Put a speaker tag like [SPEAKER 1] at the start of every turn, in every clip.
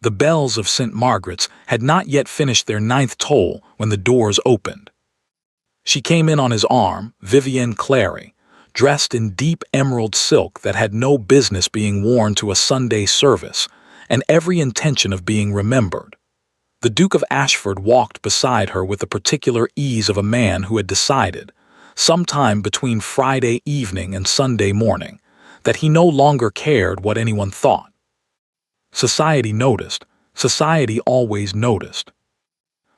[SPEAKER 1] The bells of St. Margaret's had not yet finished their ninth toll when the doors opened. She came in on his arm, Vivienne Clary, dressed in deep emerald silk that had no business being worn to a Sunday service, and every intention of being remembered. The Duke of Ashford walked beside her with the particular ease of a man who had decided, sometime between Friday evening and Sunday morning, that he no longer cared what anyone thought. Society noticed. Society always noticed.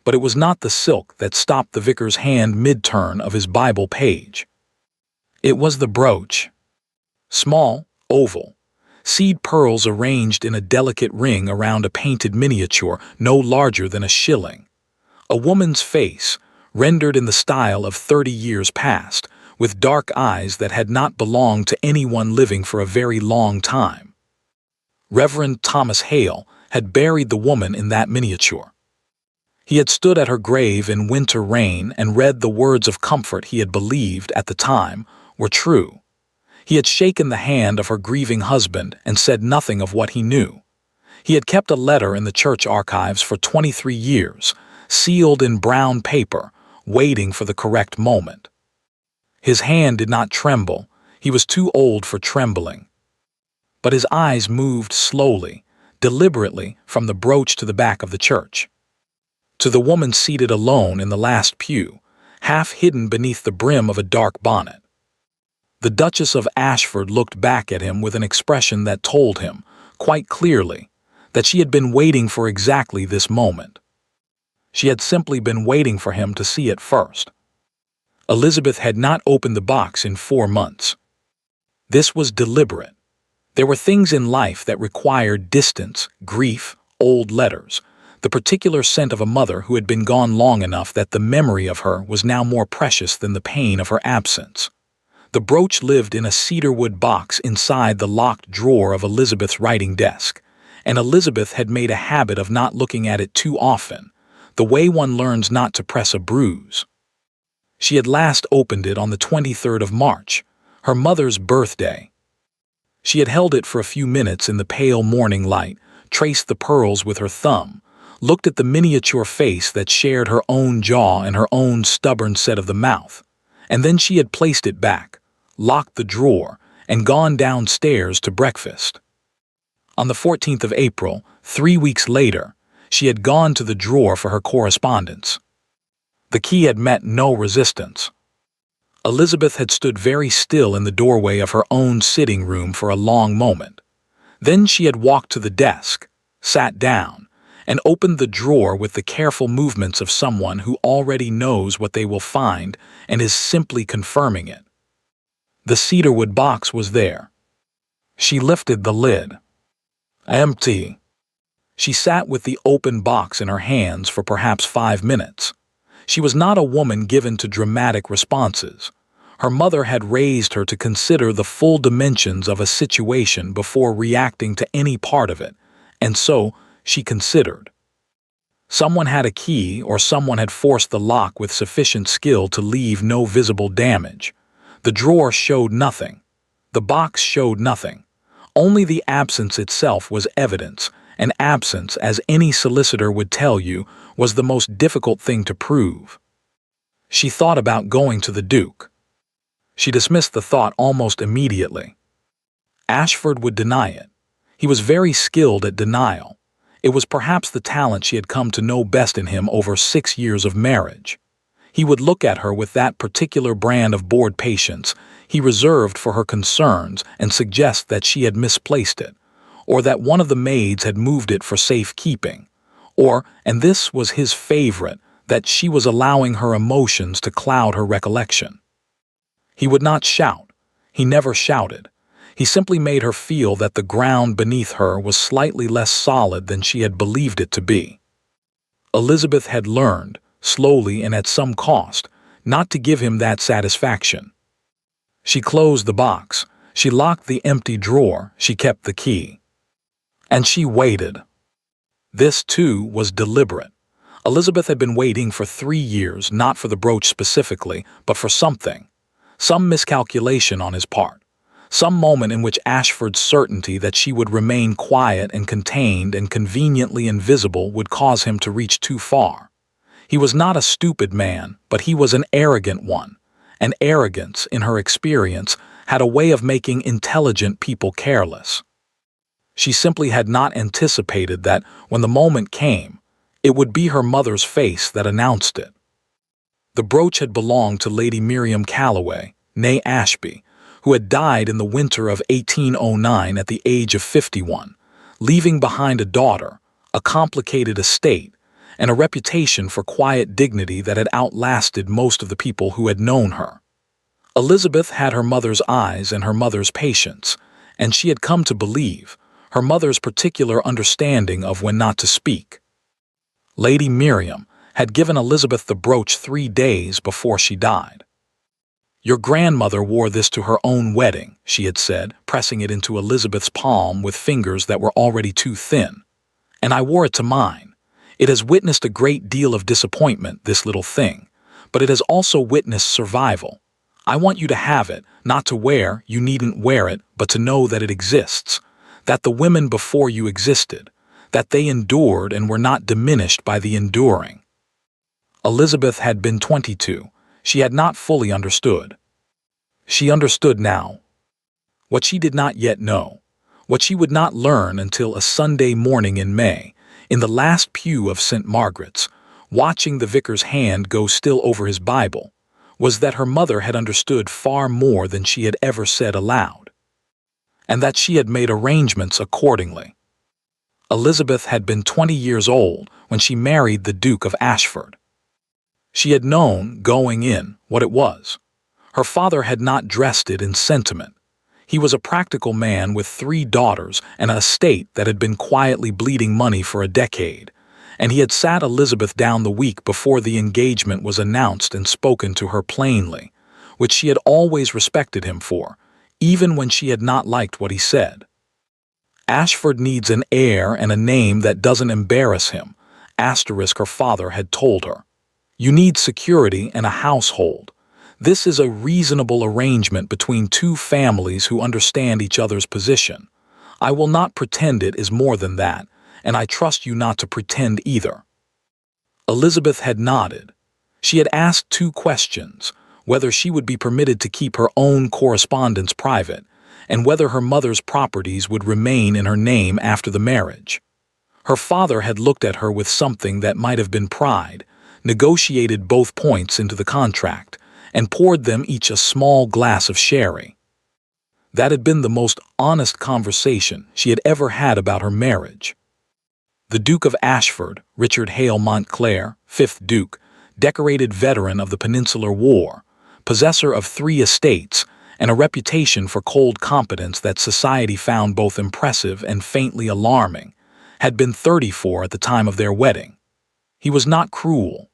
[SPEAKER 1] But it was not the silk that stopped the vicar's hand mid-turn of his Bible page. It was the brooch. Small, oval, seed pearls arranged in a delicate ring around a painted miniature no larger than a shilling. A woman's face, rendered in the style of 30 years past, with dark eyes that had not belonged to anyone living for a very long time. Reverend Thomas Hale had buried the woman in that miniature. He had stood at her grave in winter rain and read the words of comfort he had believed at the time were true. He had shaken the hand of her grieving husband and said nothing of what he knew. He had kept a letter in the church archives for 23 years, sealed in brown paper, waiting for the correct moment. His hand did not tremble. He was too old for trembling. But his eyes moved slowly, deliberately, from the brooch to the back of the church. To the woman seated alone in the last pew, half hidden beneath the brim of a dark bonnet. The Duchess of Ashford looked back at him with an expression that told him, quite clearly, that she had been waiting for exactly this moment. She had simply been waiting for him to see it first. Elizabeth had not opened the box in 4 months. This was deliberate. There were things in life that required distance, grief, old letters, the particular scent of a mother who had been gone long enough that the memory of her was now more precious than the pain of her absence. The brooch lived in a cedarwood box inside the locked drawer of Elizabeth's writing desk, and Elizabeth had made a habit of not looking at it too often, the way one learns not to press a bruise. She had last opened it on the 23rd of March, her mother's birthday. She had held it for a few minutes in the pale morning light, traced the pearls with her thumb, looked at the miniature face that shared her own jaw and her own stubborn set of the mouth, and then she had placed it back, locked the drawer, and gone downstairs to breakfast. On the 14th of April, 3 weeks later, she had gone to the drawer for her correspondence. The key had met no resistance. Elizabeth had stood very still in the doorway of her own sitting room for a long moment. Then she had walked to the desk, sat down, and opened the drawer with the careful movements of someone who already knows what they will find and is simply confirming it. The cedarwood box was there. She lifted the lid. Empty. She sat with the open box in her hands for perhaps 5 minutes. She was not a woman given to dramatic responses. Her mother had raised her to consider the full dimensions of a situation before reacting to any part of it, and so she considered. Someone had a key, or someone had forced the lock with sufficient skill to leave no visible damage. The drawer showed nothing. The box showed nothing. Only the absence itself was evidence, and absence, as any solicitor would tell you, was the most difficult thing to prove. She thought about going to the Duke. She dismissed the thought almost immediately. Ashford would deny it. He was very skilled at denial. It was perhaps the talent she had come to know best in him over 6 years of marriage. He would look at her with that particular brand of bored patience he reserved for her concerns and suggest that she had misplaced it, or that one of the maids had moved it for safekeeping, or, and this was his favorite, that she was allowing her emotions to cloud her recollection. He would not shout. He never shouted. He simply made her feel that the ground beneath her was slightly less solid than she had believed it to be. Elizabeth had learned, slowly and at some cost, not to give him that satisfaction. She closed the box. She locked the empty drawer. She kept the key. And she waited. This, too, was deliberate. Elizabeth had been waiting for 3 years, not for the brooch specifically, but for something. Some miscalculation on his part. some moment in which Ashford's certainty that she would remain quiet and contained and conveniently invisible would cause him to reach too far. He was not a stupid man, but he was an arrogant one, and arrogance, in her experience, had a way of making intelligent people careless. She simply had not anticipated that, when the moment came, it would be her mother's face that announced it. The brooch had belonged to Lady Miriam Calloway, née Ashby, who had died in the winter of 1809 at the age of 51, leaving behind a daughter, a complicated estate, and a reputation for quiet dignity that had outlasted most of the people who had known her. Elizabeth had her mother's eyes and her mother's patience, and she had come to believe her mother's particular understanding of when not to speak. Lady Miriam had given Elizabeth the brooch 3 days before she died. "Your grandmother wore this to her own wedding," she had said, pressing it into Elizabeth's palm with fingers that were already too thin. "And I wore it to mine. It has witnessed a great deal of disappointment, this little thing, but it has also witnessed survival. I want you to have it, not to wear, you needn't wear it, but to know that it exists, that the women before you existed, that they endured and were not diminished by the enduring." Elizabeth had been 22. She had not fully understood. She understood now. What she did not yet know, what she would not learn until a Sunday morning in May, in the last pew of St. Margaret's, watching the vicar's hand go still over his Bible, was that her mother had understood far more than she had ever said aloud, and that she had made arrangements accordingly. Elizabeth had been 20 years old when she married the Duke of Ashford. She had known, going in, what it was. Her father had not dressed it in sentiment. He was a practical man with 3 daughters and an estate that had been quietly bleeding money for a decade, and he had sat Elizabeth down the week before the engagement was announced and spoken to her plainly, which she had always respected him for, even when she had not liked what he said. "Ashford needs an heir and a name that doesn't embarrass him," her father had told her. "You need security and a household. This is a reasonable arrangement between 2 families who understand each other's position. I will not pretend it is more than that, and I trust you not to pretend either." Elizabeth had nodded. She had asked 2 questions, whether she would be permitted to keep her own correspondence private, and whether her mother's properties would remain in her name after the marriage. Her father had looked at her with something that might have been pride, negotiated both points into the contract, and poured them each a small glass of sherry. That had been the most honest conversation she had ever had about her marriage. The Duke of Ashford, Richard Hale Montclair, 5th Duke, decorated veteran of the Peninsular War, possessor of 3 estates, and a reputation for cold competence that society found both impressive and faintly alarming, had been 34 at the time of their wedding. He was not cruel.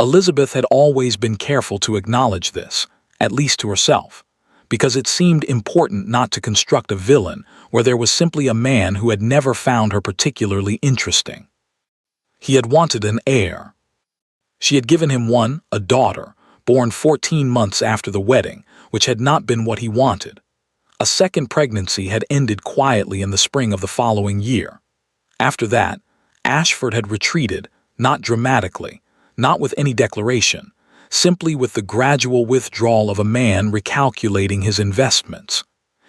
[SPEAKER 1] Elizabeth had always been careful to acknowledge this, at least to herself, because it seemed important not to construct a villain where there was simply a man who had never found her particularly interesting. He had wanted an heir. She had given him one, a daughter, born 14 months after the wedding, which had not been what he wanted. A second pregnancy had ended quietly in the spring of the following year. After that, Ashford had retreated, not dramatically, not with any declaration, simply with the gradual withdrawal of a man recalculating his investments.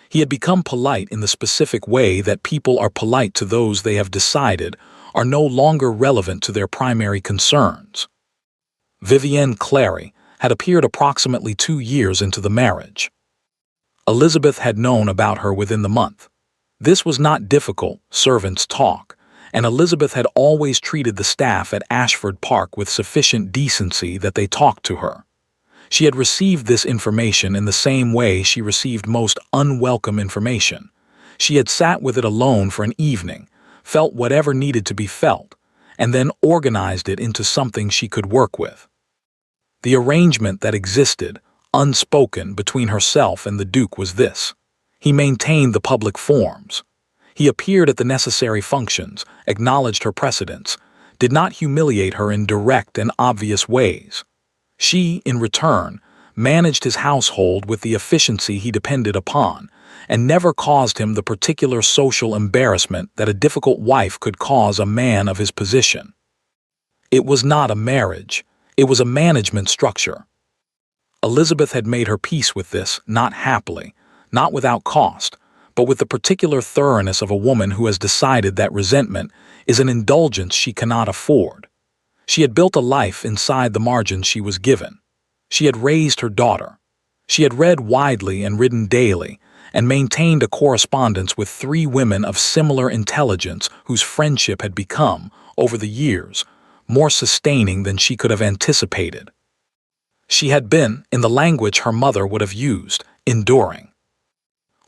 [SPEAKER 1] He had become polite in the specific way that people are polite to those they have decided are no longer relevant to their primary concerns. Vivienne Clary had appeared approximately 2 years into the marriage. Elizabeth had known about her within the month. This was not difficult, servants talk, and Elizabeth had always treated the staff at Ashford Park with sufficient decency that they talked to her. She had received this information in the same way she received most unwelcome information. She had sat with it alone for an evening, felt whatever needed to be felt, and then organized it into something she could work with. The arrangement that existed, unspoken, between herself and the Duke was this. He maintained the public forms. He appeared at the necessary functions, acknowledged her precedence, did not humiliate her in direct and obvious ways. She, in return, managed his household with the efficiency he depended upon, and never caused him the particular social embarrassment that a difficult wife could cause a man of his position. It was not a marriage, it was a management structure. Elizabeth had made her peace with this, not happily, not without cost, but with the particular thoroughness of a woman who has decided that resentment is an indulgence she cannot afford. She had built a life inside the margins she was given. She had raised her daughter. She had read widely and ridden daily, and maintained a correspondence with 3 women of similar intelligence whose friendship had become, over the years, more sustaining than she could have anticipated. She had been, in the language her mother would have used, enduring.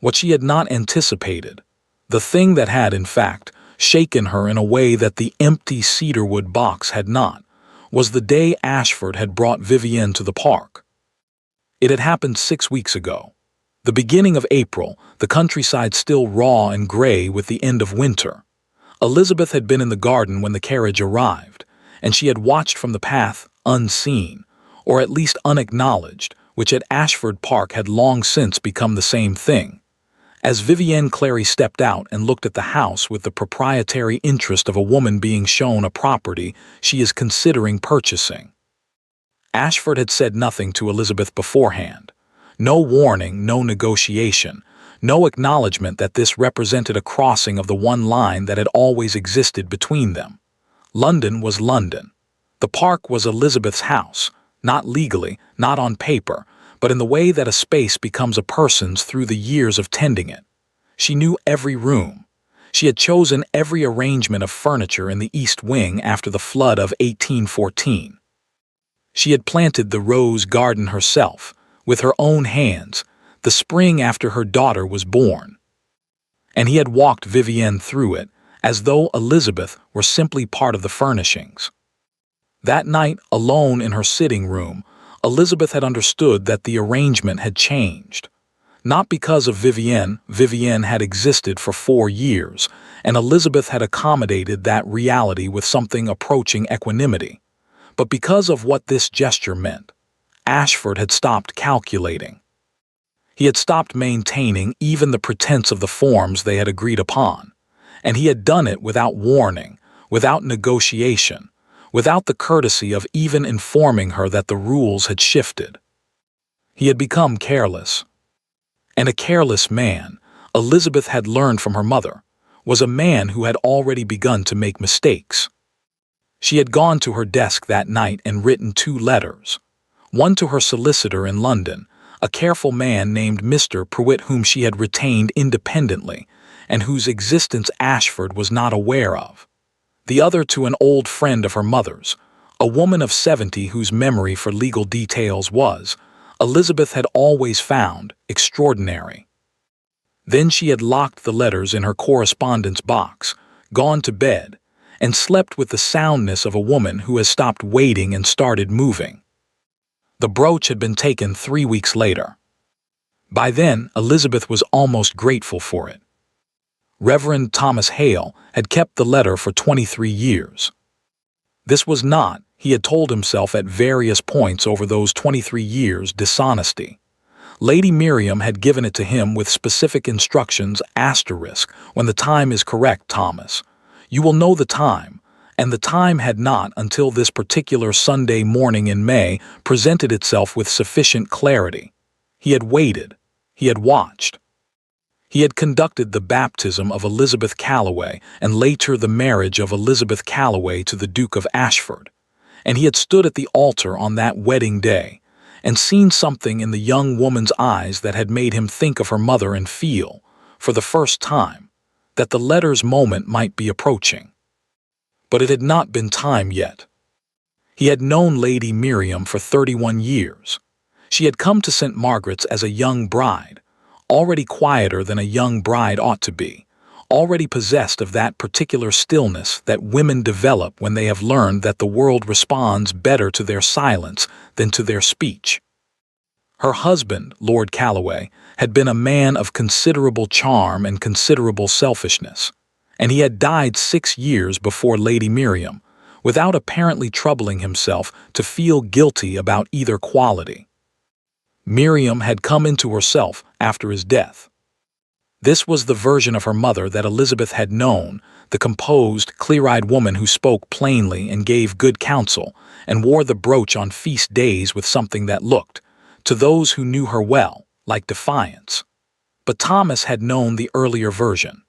[SPEAKER 1] What she had not anticipated, the thing that had, in fact, shaken her in a way that the empty cedarwood box had not, was the day Ashford had brought Vivienne to the park. It had happened 6 weeks ago. The beginning of April, the countryside still raw and gray with the end of winter. Elizabeth had been in the garden when the carriage arrived, and she had watched from the path, unseen, or at least unacknowledged, which at Ashford Park had long since become the same thing. As Vivienne Clary stepped out and looked at the house with the proprietary interest of a woman being shown a property she is considering purchasing. Ashford had said nothing to Elizabeth beforehand. No warning, no negotiation, no acknowledgement that this represented a crossing of the one line that had always existed between them. London was London. The park was Elizabeth's house, not legally, not on paper, but in the way that a space becomes a person's through the years of tending it. She knew every room. She had chosen every arrangement of furniture in the East Wing after the flood of 1814. She had planted the rose garden herself, with her own hands, the spring after her daughter was born. And he had walked Vivienne through it, as though Elizabeth were simply part of the furnishings. That night, alone in her sitting room, Elizabeth had understood that the arrangement had changed. Not because of Vivienne had existed for 4 years, and Elizabeth had accommodated that reality with something approaching equanimity, but because of what this gesture meant. Ashford had stopped calculating. He had stopped maintaining even the pretense of the forms they had agreed upon, and he had done it without warning, without negotiation, without the courtesy of even informing her that the rules had shifted. He had become careless. And a careless man, Elizabeth had learned from her mother, was a man who had already begun to make mistakes. She had gone to her desk that night and written 2 letters. One to her solicitor in London, a careful man named Mr. Pruitt whom she had retained independently, and whose existence Ashford was not aware of. The other to an old friend of her mother's, a woman of 70 whose memory for legal details was, Elizabeth had always found, extraordinary. Then she had locked the letters in her correspondence box, gone to bed, and slept with the soundness of a woman who has stopped waiting and started moving. The brooch had been taken 3 weeks later. By then, Elizabeth was almost grateful for it. Reverend Thomas Hale had kept the letter for 23 years. This was not, he had told himself at various points over those 23 years, dishonesty. Lady Miriam had given it to him with specific instructions, when the time is correct, Thomas. You will know the time. And the time had not, until this particular Sunday morning in May, presented itself with sufficient clarity. He had waited. He had watched. He had conducted the baptism of Elizabeth Calloway and later the marriage of Elizabeth Calloway to the Duke of Ashford, and he had stood at the altar on that wedding day and seen something in the young woman's eyes that had made him think of her mother and feel, for the first time, that the letter's moment might be approaching. But it had not been time yet. He had known Lady Miriam for 31 years. She had come to St. Margaret's as a young bride, already quieter than a young bride ought to be, already possessed of that particular stillness that women develop when they have learned that the world responds better to their silence than to their speech. Her husband, Lord Calloway, had been a man of considerable charm and considerable selfishness, and he had died 6 years before Lady Miriam, without apparently troubling himself to feel guilty about either quality. Miriam had come into herself after his death. This was the version of her mother that Elizabeth had known, the composed, clear-eyed woman who spoke plainly and gave good counsel, and wore the brooch on feast days with something that looked, to those who knew her well, like defiance. But Thomas had known the earlier version,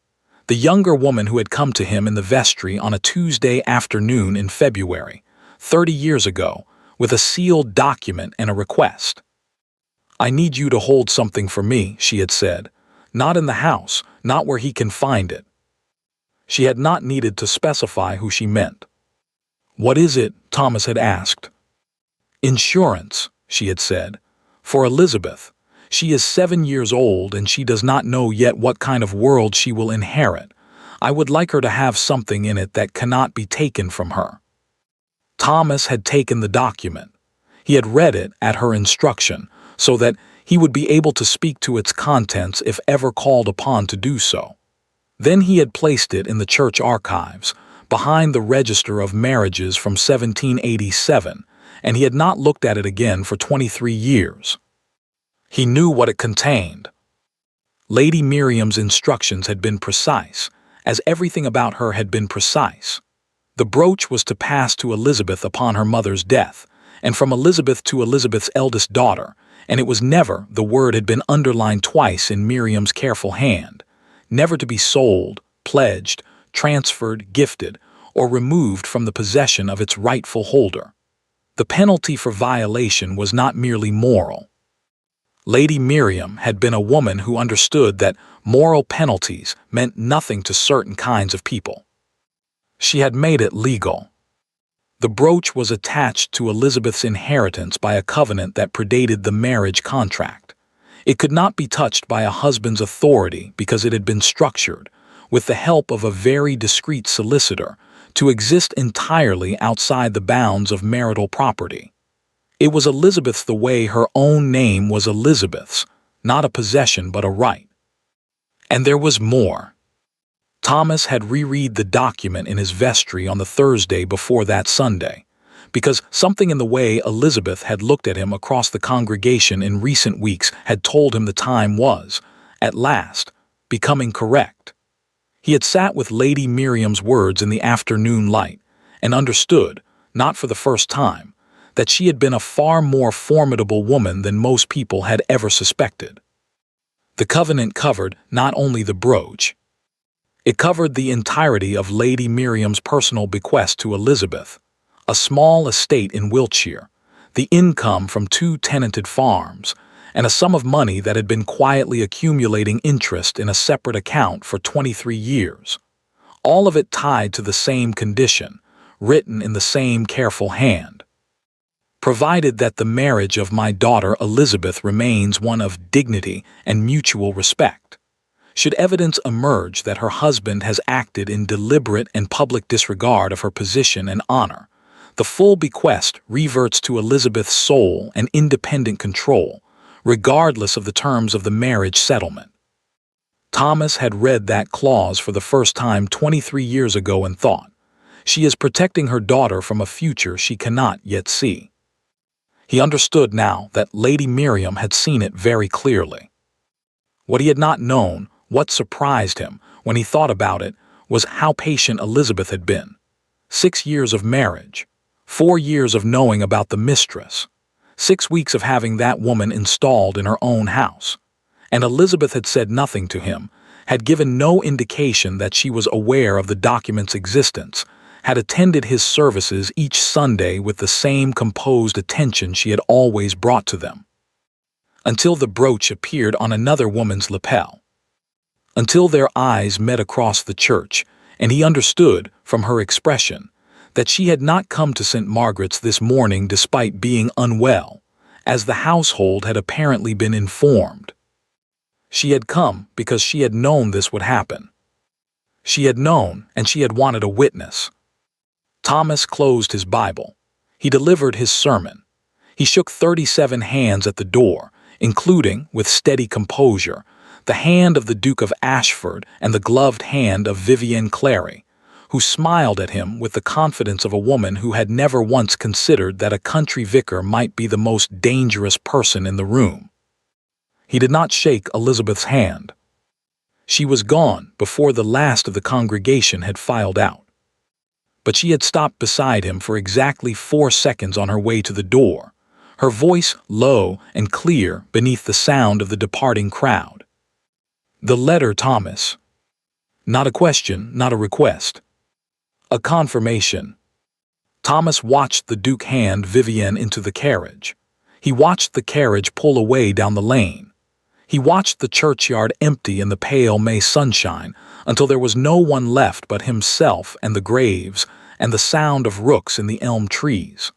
[SPEAKER 1] the younger woman who had come to him in the vestry on a Tuesday afternoon in February, 30 years ago, with a sealed document and a request. "I need you to hold something for me," she had said. "Not in the house, not where he can find it." She had not needed to specify who she meant. "What is it?" Thomas had asked. "Insurance," she had said. "For Elizabeth. She is 7 years old and she does not know yet what kind of world she will inherit. I would like her to have something in it that cannot be taken from her." Thomas had taken the document. He had read it at her instruction, so that he would be able to speak to its contents if ever called upon to do so. Then he had placed it in the church archives, behind the register of marriages from 1787, and he had not looked at it again for 23 years. He knew what it contained. Lady Miriam's instructions had been precise, as everything about her had been precise. The brooch was to pass to Elizabeth upon her mother's death, and from Elizabeth to Elizabeth's eldest daughter, and it was never, the word had been underlined twice in Miriam's careful hand, never to be sold, pledged, transferred, gifted, or removed from the possession of its rightful holder. The penalty for violation was not merely moral. Lady Miriam had been a woman who understood that moral penalties meant nothing to certain kinds of people. She had made it legal. The brooch was attached to Elizabeth's inheritance by a covenant that predated the marriage contract. It could not be touched by a husband's authority because it had been structured, with the help of a very discreet solicitor, to exist entirely outside the bounds of marital property. It was Elizabeth's the way her own name was Elizabeth's, not a possession but a right. And there was more. Thomas had reread the document in his vestry on the Thursday before that Sunday, because something in the way Elizabeth had looked at him across the congregation in recent weeks had told him the time was, at last, becoming correct. He had sat with Lady Miriam's words in the afternoon light, and understood, not for the first time, that she had been a far more formidable woman than most people had ever suspected. The covenant covered not only the brooch. It covered the entirety of Lady Miriam's personal bequest to Elizabeth, a small estate in Wiltshire, the income from 2 tenanted farms, and a sum of money that had been quietly accumulating interest in a separate account for 23 years. All of it tied to the same condition, written in the same careful hand. "Provided that the marriage of my daughter Elizabeth remains one of dignity and mutual respect. Should evidence emerge that her husband has acted in deliberate and public disregard of her position and honor, the full bequest reverts to Elizabeth's sole and independent control, regardless of the terms of the marriage settlement." Thomas had read that clause for the first time 23 years ago and thought, "She is protecting her daughter from a future she cannot yet see." He understood now that Lady Miriam had seen it very clearly. What he had not known, what surprised him when he thought about it, was how patient Elizabeth had been. 6 years of marriage, 4 years of knowing about the mistress, 6 weeks of having that woman installed in her own house. And Elizabeth had said nothing to him, had given no indication that she was aware of the document's existence, had attended his services each Sunday with the same composed attention she had always brought to them. Until the brooch appeared on another woman's lapel. Until their eyes met across the church, and he understood, from her expression, that she had not come to St. Margaret's this morning despite being unwell, as the household had apparently been informed. She had come because she had known this would happen. She had known, and she had wanted a witness. Thomas closed his Bible. He delivered his sermon. He shook 37 hands at the door, including, with steady composure, the hand of the Duke of Ashford and the gloved hand of Vivienne Clary, who smiled at him with the confidence of a woman who had never once considered that a country vicar might be the most dangerous person in the room. He did not shake Elizabeth's hand. She was gone before the last of the congregation had filed out. But she had stopped beside him for exactly 4 seconds on her way to the door, her voice low and clear beneath the sound of the departing crowd. "The letter, Thomas." Not a question, not a request. A confirmation. Thomas watched the Duke hand Vivienne into the carriage. He watched the carriage pull away down the lane. He watched the churchyard empty in the pale May sunshine until there was no one left but himself and the graves and the sound of rooks in the elm trees.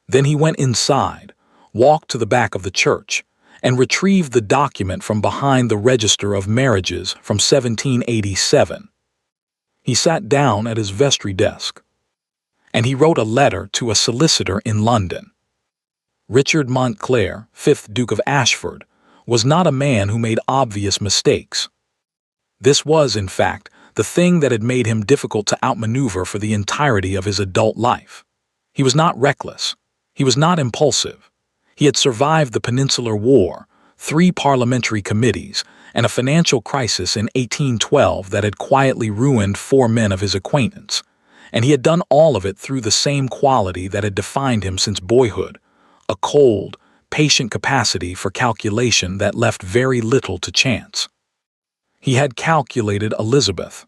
[SPEAKER 1] Then he went inside, walked to the back of the church, and retrieved the document from behind the Register of Marriages from 1787. He sat down at his vestry desk, and he wrote a letter to a solicitor in London. Richard Montclair, 5th Duke of Ashford, was not a man who made obvious mistakes. This was, in fact, the thing that had made him difficult to outmaneuver for the entirety of his adult life. He was not reckless. He was not impulsive. He had survived the Peninsular War, 3 parliamentary committees, and a financial crisis in 1812 that had quietly ruined 4 men of his acquaintance, and he had done all of it through the same quality that had defined him since boyhood, a cold, patient capacity for calculation that left very little to chance. He had calculated Elizabeth.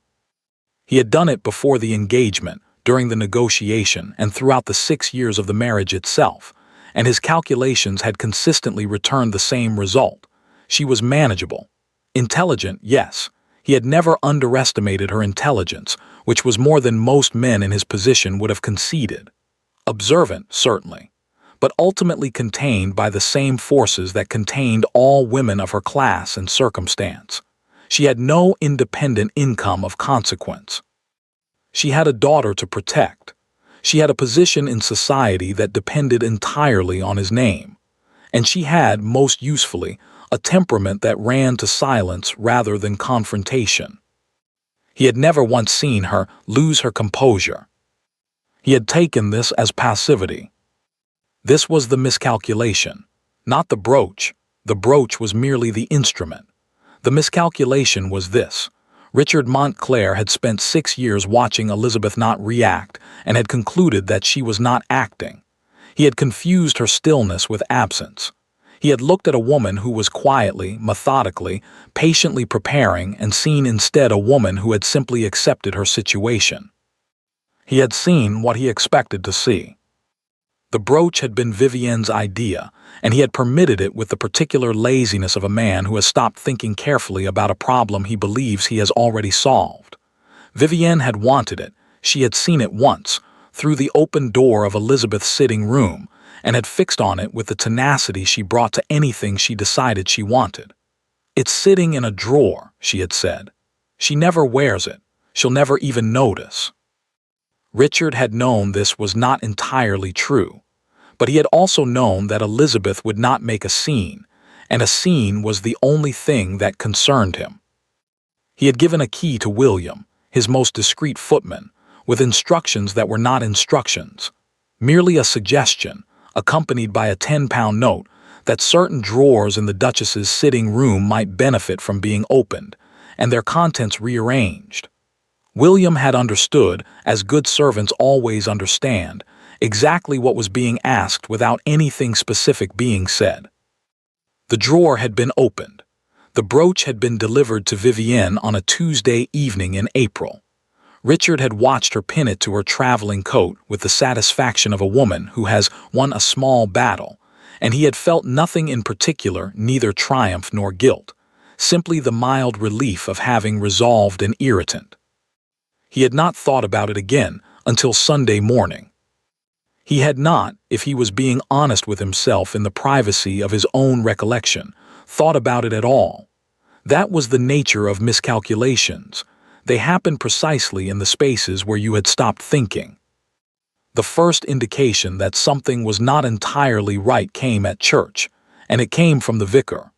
[SPEAKER 1] He had done it before the engagement, during the negotiation, and throughout the 6 years of the marriage itself, and his calculations had consistently returned the same result. She was manageable. Intelligent, yes. He had never underestimated her intelligence, which was more than most men in his position would have conceded. Observant, certainly, but ultimately contained by the same forces that contained all women of her class and circumstance. She had no independent income of consequence. She had a daughter to protect. She had a position in society that depended entirely on his name. And she had, most usefully, a temperament that ran to silence rather than confrontation. He had never once seen her lose her composure. He had taken this as passivity. This was the miscalculation, not the brooch. The brooch was merely the instrument. The miscalculation was this. Richard Montclair had spent 6 years watching Elizabeth not react and had concluded that she was not acting. He had confused her stillness with absence. He had looked at a woman who was quietly, methodically, patiently preparing and seen instead a woman who had simply accepted her situation. He had seen what he expected to see. The brooch had been Vivienne's idea, and he had permitted it with the particular laziness of a man who has stopped thinking carefully about a problem he believes he has already solved. Vivienne had wanted it. She had seen it once, through the open door of Elizabeth's sitting room, and had fixed on it with the tenacity she brought to anything she decided she wanted. "It's sitting in a drawer," she had said. "She never wears it. She'll never even notice." Richard had known this was not entirely true, but he had also known that Elizabeth would not make a scene, and a scene was the only thing that concerned him. He had given a key to William, his most discreet footman, with instructions that were not instructions, merely a suggestion, accompanied by a £10 note, that certain drawers in the Duchess's sitting room might benefit from being opened, and their contents rearranged. William had understood, as good servants always understand, exactly what was being asked without anything specific being said. The drawer had been opened. The brooch had been delivered to Vivienne on a Tuesday evening in April. Richard had watched her pin it to her traveling coat with the satisfaction of a woman who has won a small battle, and he had felt nothing in particular, neither triumph nor guilt, simply the mild relief of having resolved an irritant. He had not thought about it again until Sunday morning. He had not, if he was being honest with himself in the privacy of his own recollection, thought about it at all. That was the nature of miscalculations. They happened precisely in the spaces where you had stopped thinking. The first indication that something was not entirely right came at church, and it came from the vicar.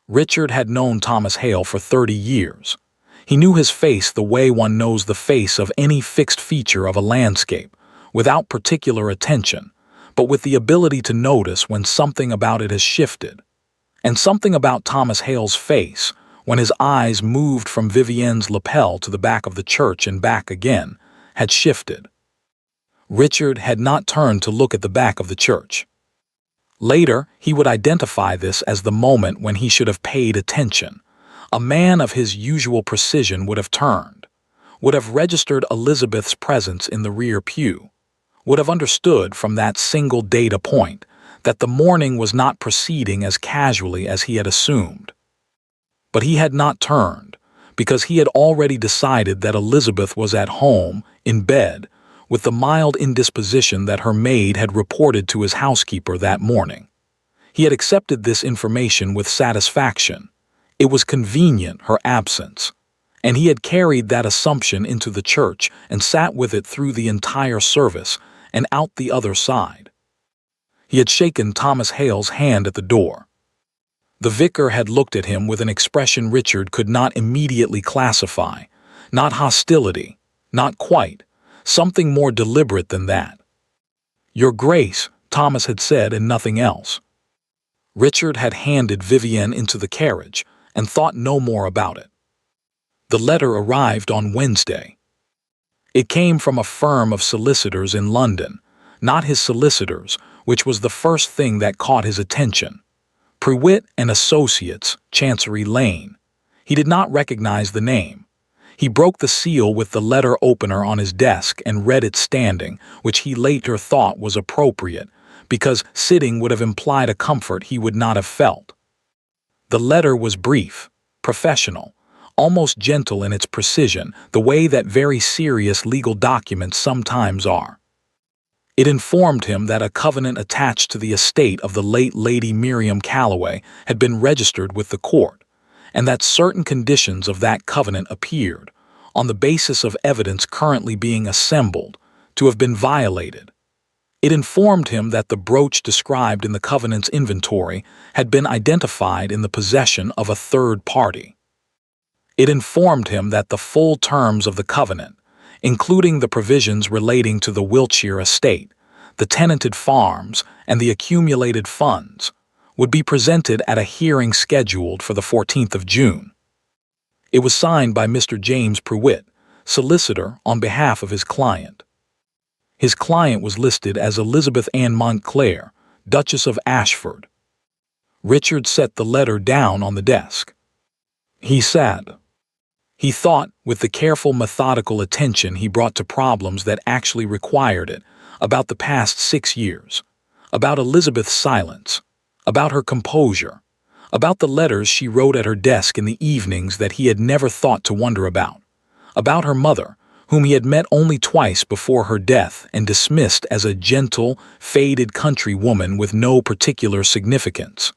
[SPEAKER 1] Richard had known Thomas Hale for 30 years. He knew his face the way one knows the face of any fixed feature of a landscape, without particular attention, but with the ability to notice when something about it has shifted. And something about Thomas Hale's face, when his eyes moved from Vivienne's lapel to the back of the church and back again, had shifted. Richard had not turned to look at the back of the church. Later, he would identify this as the moment when he should have paid attention. A man of his usual precision would have turned, would have registered Elizabeth's presence in the rear pew, would have understood from that single data point that the morning was not proceeding as casually as he had assumed. But he had not turned, because he had already decided that Elizabeth was at home, in bed, with the mild indisposition that her maid had reported to his housekeeper that morning. He had accepted this information with satisfaction. It was convenient, her absence, and he had carried that assumption into the church and sat with it through the entire service and out the other side. He had shaken Thomas Hale's hand at the door. The vicar had looked at him with an expression Richard could not immediately classify. Not hostility, not quite, something more deliberate than that. "Your Grace," Thomas had said, and nothing else. Richard had handed Vivienne into the carriage and thought no more about it. The letter arrived on Wednesday. It came from a firm of solicitors in London, not his solicitors, which was the first thing that caught his attention. Prewitt and Associates, Chancery Lane. He did not recognize the name. He broke the seal with the letter opener on his desk and read it standing, which he later thought was appropriate, because sitting would have implied a comfort he would not have felt. The letter was brief, professional, almost gentle in its precision, the way that very serious legal documents sometimes are. It informed him that a covenant attached to the estate of the late Lady Miriam Calloway had been registered with the court, and that certain conditions of that covenant appeared, on the basis of evidence currently being assembled, to have been violated. It informed him that the brooch described in the covenant's inventory had been identified in the possession of a third party. It informed him that the full terms of the covenant, including the provisions relating to the Wiltshire estate, the tenanted farms, and the accumulated funds, would be presented at a hearing scheduled for the 14th of June. It was signed by Mr. James Prewitt, solicitor on behalf of his client. His client was listed as Elizabeth Ann Montclair, Duchess of Ashford. Richard set the letter down on the desk. He sat. He thought, with the careful, methodical attention he brought to problems that actually required it, about the past 6 years, about Elizabeth's silence, about her composure, about the letters she wrote at her desk in the evenings that he had never thought to wonder about her mother, whom he had met only twice before her death and dismissed as a gentle, faded country woman with no particular significance,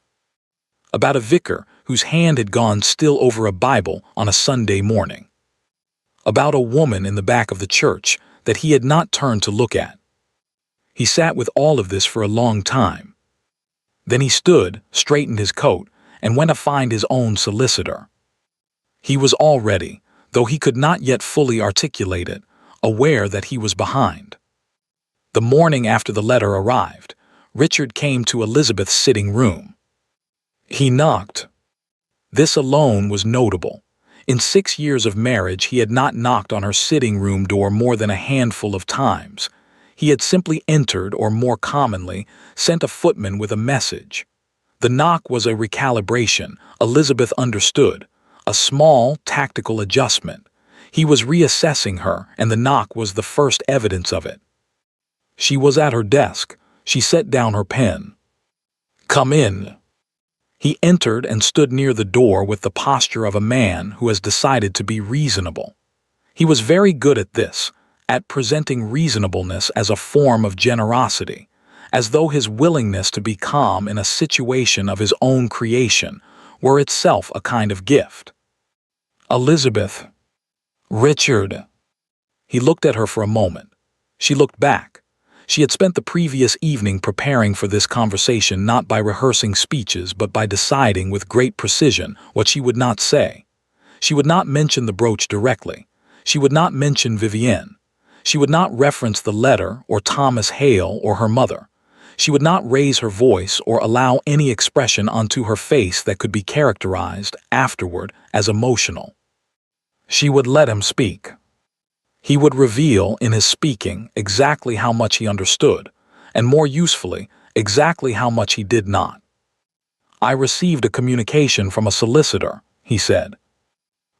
[SPEAKER 1] about a vicar whose hand had gone still over a Bible on a Sunday morning, about a woman in the back of the church that he had not turned to look at. He sat with all of this for a long time. Then he stood, straightened his coat, and went to find his own solicitor. He was already, though he could not yet fully articulate it, aware that he was behind. The morning after the letter arrived, Richard came to Elizabeth's sitting room. He knocked. This alone was notable. In 6 years of marriage, he had not knocked on her sitting room door more than a handful of times. He had simply entered, or more commonly, sent a footman with a message. The knock was a recalibration, Elizabeth understood, a small, tactical adjustment. He was reassessing her, and the knock was the first evidence of it. She was at her desk. She set down her pen. "Come in." He entered and stood near the door with the posture of a man who has decided to be reasonable. He was very good at this, at presenting reasonableness as a form of generosity, as though his willingness to be calm in a situation of his own creation were itself a kind of gift. "Elizabeth." "Richard." He looked at her for a moment. She looked back. She had spent the previous evening preparing for this conversation, not by rehearsing speeches but by deciding with great precision what she would not say. She would not mention the brooch directly. She would not mention Vivienne. She would not reference the letter or Thomas Hale or her mother. She would not raise her voice or allow any expression onto her face that could be characterized afterward as emotional. She would let him speak. He would reveal in his speaking exactly how much he understood, and more usefully, exactly how much he did not. "I received a communication from a solicitor," he said.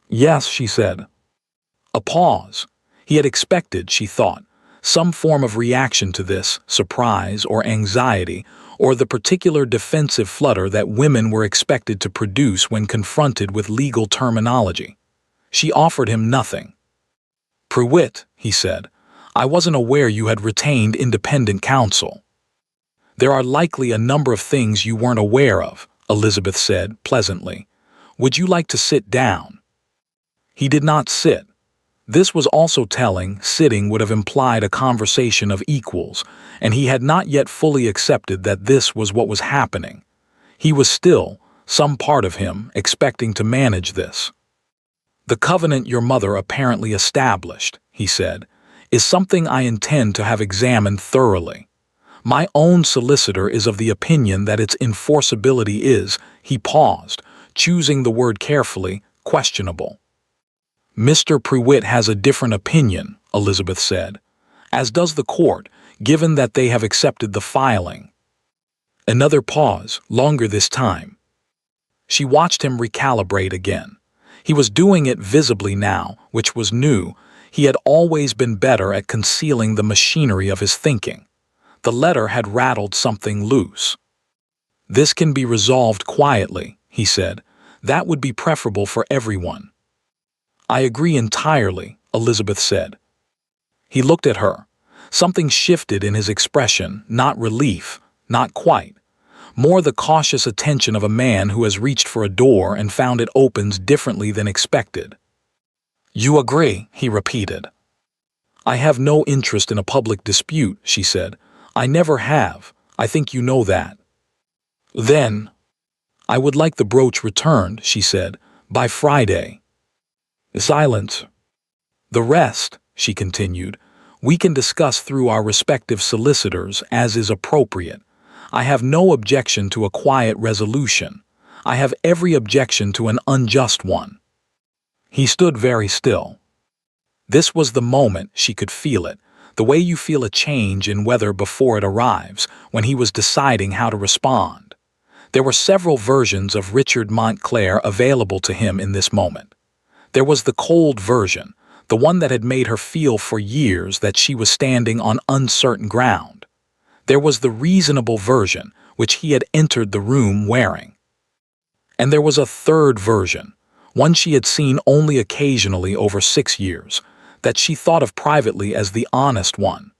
[SPEAKER 1] "Yes," she said. A pause. He had expected, she thought, some form of reaction to this, surprise or anxiety, or the particular defensive flutter that women were expected to produce when confronted with legal terminology. She offered him nothing. "Pruitt," he said, "I wasn't aware you had retained independent counsel." "There are likely a number of things you weren't aware of," Elizabeth said pleasantly. "Would you like to sit down?" He did not sit. This was also telling. Sitting would have implied a conversation of equals, and he had not yet fully accepted that this was what was happening. He was still, some part of him, expecting to manage this. "The covenant your mother apparently established," he said, "is something I intend to have examined thoroughly. My own solicitor is of the opinion that its enforceability is," he paused, choosing the word carefully, "questionable." "Mr. Pruitt has a different opinion," Elizabeth said, "as does the court, given that they have accepted the filing." Another pause, longer this time. She watched him recalibrate again. He was doing it visibly now, which was new. He had always been better at concealing the machinery of his thinking. The letter had rattled something loose. "This can be resolved quietly," he said. "That would be preferable for everyone." "I agree entirely," Elizabeth said. He looked at her. Something shifted in his expression, not relief, not quite. More the cautious attention of a man who has reached for a door and found it opens differently than expected. "You agree," he repeated. "I have no interest in a public dispute," she said. "I never have. I think you know that." "Then, I would like the brooch returned," she said, "by Friday." Silence. "The rest," she continued, "we can discuss through our respective solicitors as is appropriate. I have no objection to a quiet resolution. I have every objection to an unjust one." He stood very still. This was the moment. She could feel it, the way you feel a change in weather before it arrives, when he was deciding how to respond. There were several versions of Richard Montclair available to him in this moment. There was the cold version, the one that had made her feel for years that she was standing on uncertain ground. There was the reasonable version, which he had entered the room wearing. And there was a third version, one she had seen only occasionally over 6 years, that she thought of privately as the honest one.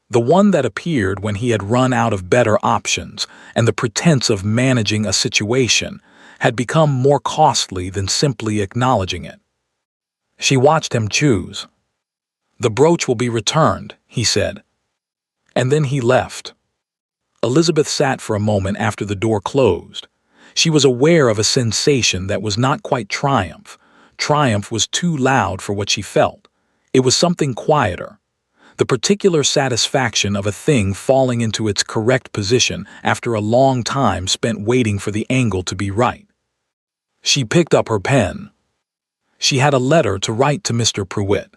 [SPEAKER 1] The one that appeared when he had run out of better options, and the pretense of managing a situation had become more costly than simply acknowledging it. She watched him choose. "The brooch will be returned," he said. And then he left. Elizabeth sat for a moment after the door closed. She was aware of a sensation that was not quite triumph. Triumph was too loud for what she felt. It was something quieter. The particular satisfaction of a thing falling into its correct position after a long time spent waiting for the angle to be right. She picked up her pen. She had a letter to write to Mr. Pruitt.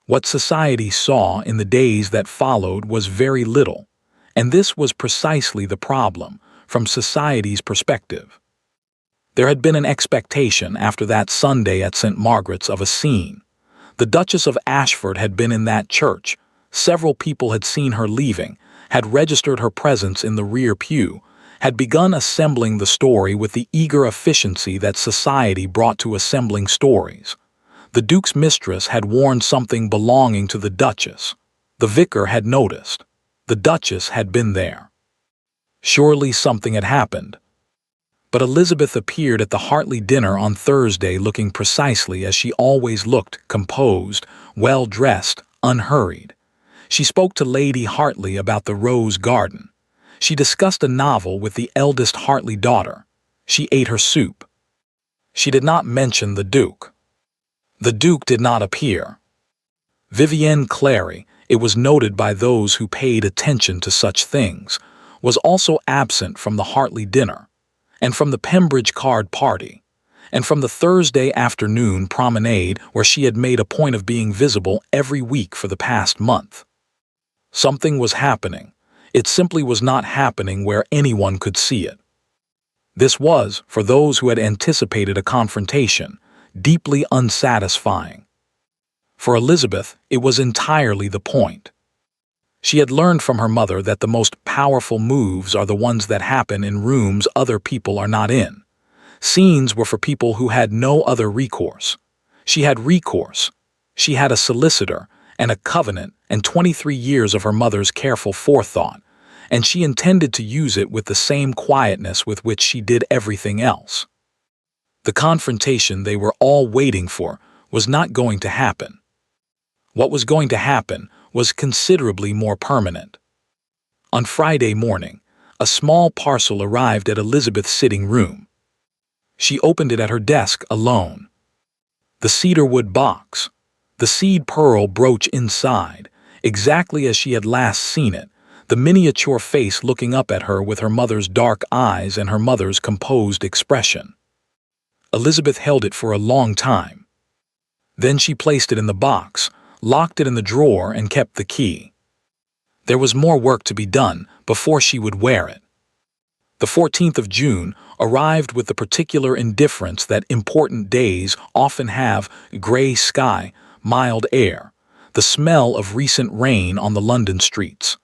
[SPEAKER 1] What society saw in the days that followed was very little, and this was precisely the problem, from society's perspective. There had been an expectation after that Sunday at St. Margaret's of a scene. The Duchess of Ashford had been in that church. Several people had seen her leaving, had registered her presence in the rear pew, had begun assembling the story with the eager efficiency that society brought to assembling stories. The Duke's mistress had worn something belonging to the Duchess. The vicar had noticed. The Duchess had been there. Surely something had happened. But Elizabeth appeared at the Hartley dinner on Thursday looking precisely as she always looked, composed, well-dressed, unhurried. She spoke to Lady Hartley about the Rose Garden. She discussed a novel with the eldest Hartley daughter. She ate her soup. She did not mention the Duke. The Duke did not appear. Vivienne Clary, it was noted by those who paid attention to such things, was also absent from the Hartley dinner, and from the Pembridge card party, and from the Thursday afternoon promenade where she had made a point of being visible every week for the past month. Something was happening. It simply was not happening where anyone could see it. This was, for those who had anticipated a confrontation, deeply unsatisfying. For Elizabeth, it was entirely the point. She had learned from her mother that the most powerful moves are the ones that happen in rooms other people are not in. Scenes were for people who had no other recourse. She had recourse. She had a solicitor and a covenant and 23 years of her mother's careful forethought, and she intended to use it with the same quietness with which she did everything else. The confrontation they were all waiting for was not going to happen. What was going to happen was considerably more permanent. On Friday morning, a small parcel arrived at Elizabeth's sitting room. She opened it at her desk alone. The cedarwood box, the seed pearl brooch inside, exactly as she had last seen it, the miniature face looking up at her with her mother's dark eyes and her mother's composed expression. Elizabeth held it for a long time. Then she placed it in the box, locked it in the drawer, and kept the key. There was more work to be done before she would wear it. The 14th of June arrived with the particular indifference that important days often have: gray sky, mild air, the smell of recent rain on the London streets.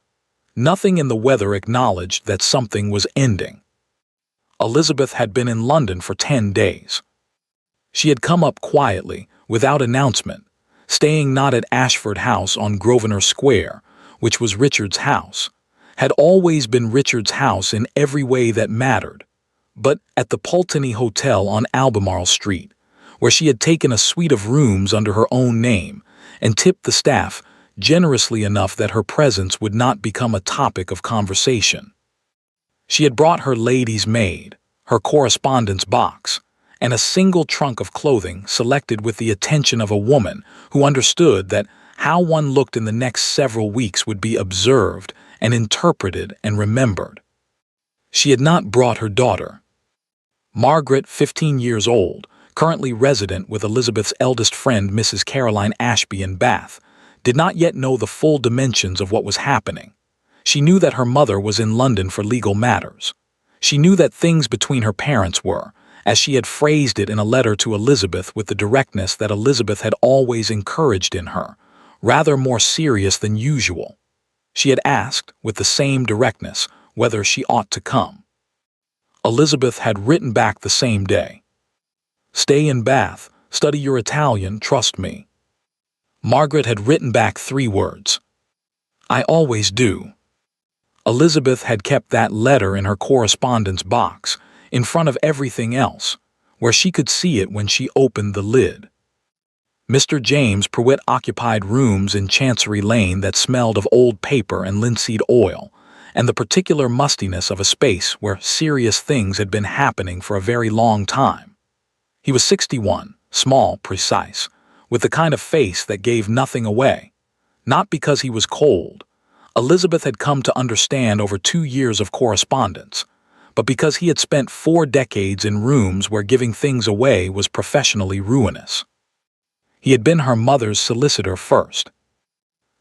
[SPEAKER 1] Nothing in the weather acknowledged that something was ending. Elizabeth had been in London for 10 days. She had come up quietly, without announcement, staying not at Ashford House on Grosvenor Square, which was Richard's house, had always been Richard's house in every way that mattered, but at the Pulteney Hotel on Albemarle Street, where she had taken a suite of rooms under her own name and tipped the staff generously enough that her presence would not become a topic of conversation. She had brought her lady's maid, her correspondence box, and a single trunk of clothing selected with the attention of a woman who understood that how one looked in the next several weeks would be observed and interpreted and remembered. She had not brought her daughter. Margaret, 15 years old, currently resident with Elizabeth's eldest friend Mrs. Caroline Ashby in Bath, did not yet know the full dimensions of what was happening. She knew that her mother was in London for legal matters. She knew that things between her parents were, as she had phrased it in a letter to Elizabeth with the directness that Elizabeth had always encouraged in her, rather more serious than usual. She had asked, with the same directness, whether she ought to come. Elizabeth had written back the same day. "Stay in Bath, study your Italian, trust me." Margaret had written back 3 words. "I always do." Elizabeth had kept that letter in her correspondence box, in front of everything else, where she could see it when she opened the lid. Mr. James Prewitt occupied rooms in Chancery Lane that smelled of old paper and linseed oil, and the particular mustiness of a space where serious things had been happening for a very long time. He was 61, small, precise, with the kind of face that gave nothing away. Not because he was cold. Elizabeth had come to understand over 2 years of correspondence, but because he had spent 4 decades in rooms where giving things away was professionally ruinous. He had been her mother's solicitor first.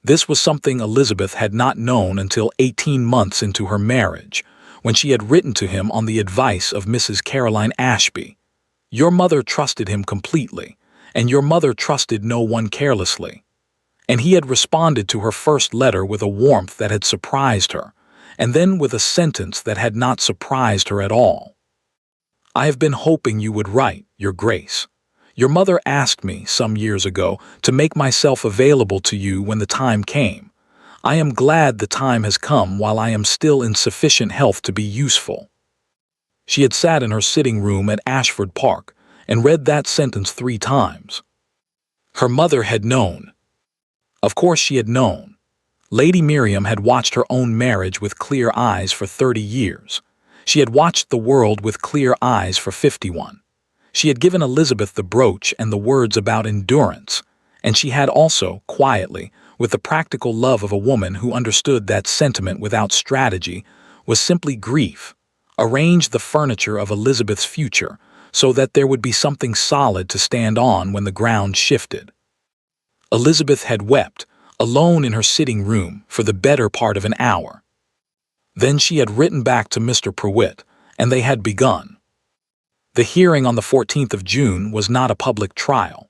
[SPEAKER 1] This was something Elizabeth had not known until 18 months into her marriage, when she had written to him on the advice of Mrs. Caroline Ashby. Your mother trusted him completely, and your mother trusted no one carelessly. And he had responded to her first letter with a warmth that had surprised her, and then with a sentence that had not surprised her at all. "I have been hoping you would write, Your Grace. Your mother asked me, some years ago, to make myself available to you when the time came. I am glad the time has come while I am still in sufficient health to be useful." She had sat in her sitting room at Ashford Park and read that sentence 3 times. Her mother had known. Of course she had known. Lady Miriam had watched her own marriage with clear eyes for 30 years. She had watched the world with clear eyes for 51. She had given Elizabeth the brooch and the words about endurance, and she had also, quietly, with the practical love of a woman who understood that sentiment without strategy was simply grief, arranged the furniture of Elizabeth's future so that there would be something solid to stand on when the ground shifted. Elizabeth had wept, alone in her sitting room, for the better part of an hour. Then she had written back to Mr. Prewitt, and they had begun. The hearing on the 14th of June was not a public trial.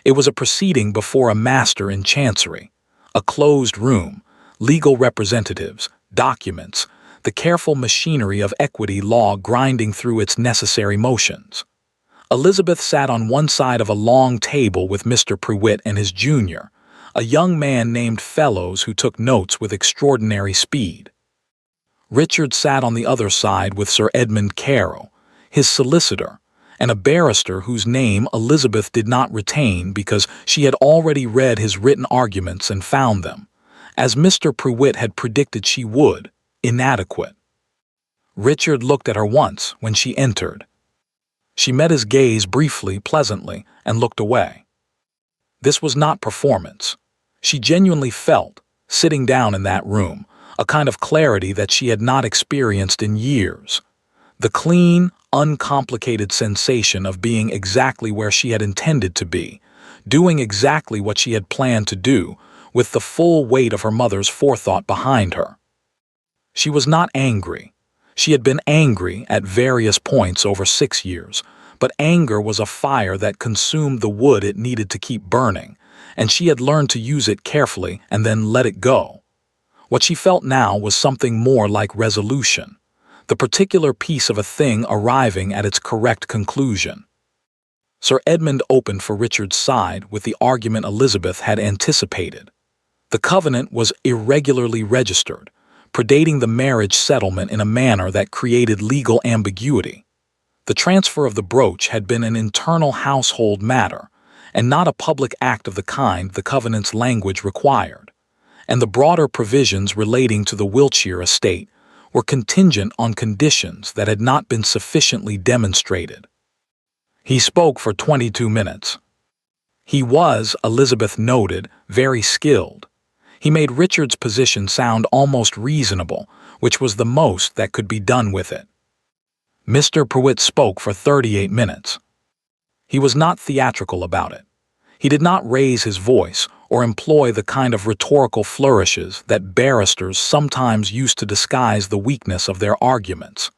[SPEAKER 1] It was a proceeding before a master in chancery, a closed room, legal representatives, documents, the careful machinery of equity law grinding through its necessary motions. Elizabeth sat on one side of a long table with Mr. Prewitt and his junior, a young man named Fellows who took notes with extraordinary speed. Richard sat on the other side with Sir Edmund Carew, his solicitor, and a barrister whose name Elizabeth did not retain because she had already read his written arguments and found them, as Mr. Prewitt had predicted she would, inadequate. Richard looked at her once when she entered. She met his gaze briefly, pleasantly, and looked away. This was not performance. She genuinely felt, sitting down in that room, a kind of clarity that she had not experienced in years. The clean, uncomplicated sensation of being exactly where she had intended to be, doing exactly what she had planned to do, with the full weight of her mother's forethought behind her. She was not angry. She had been angry at various points over 6 years, but anger was a fire that consumed the wood it needed to keep burning, and she had learned to use it carefully and then let it go. What she felt now was something more like resolution, the particular piece of a thing arriving at its correct conclusion. Sir Edmund opened for Richard's side with the argument Elizabeth had anticipated. The covenant was irregularly registered, predating the marriage settlement in a manner that created legal ambiguity. The transfer of the brooch had been an internal household matter, and not a public act of the kind the covenant's language required, and the broader provisions relating to the Wiltshire estate were contingent on conditions that had not been sufficiently demonstrated. He spoke for 22 minutes. He was, Elizabeth noted, very skilled. He made Richard's position sound almost reasonable, which was the most that could be done with it. Mr. Prewitt spoke for 38 minutes. He was not theatrical about it. He did not raise his voice or employ the kind of rhetorical flourishes that barristers sometimes use to disguise the weakness of their arguments.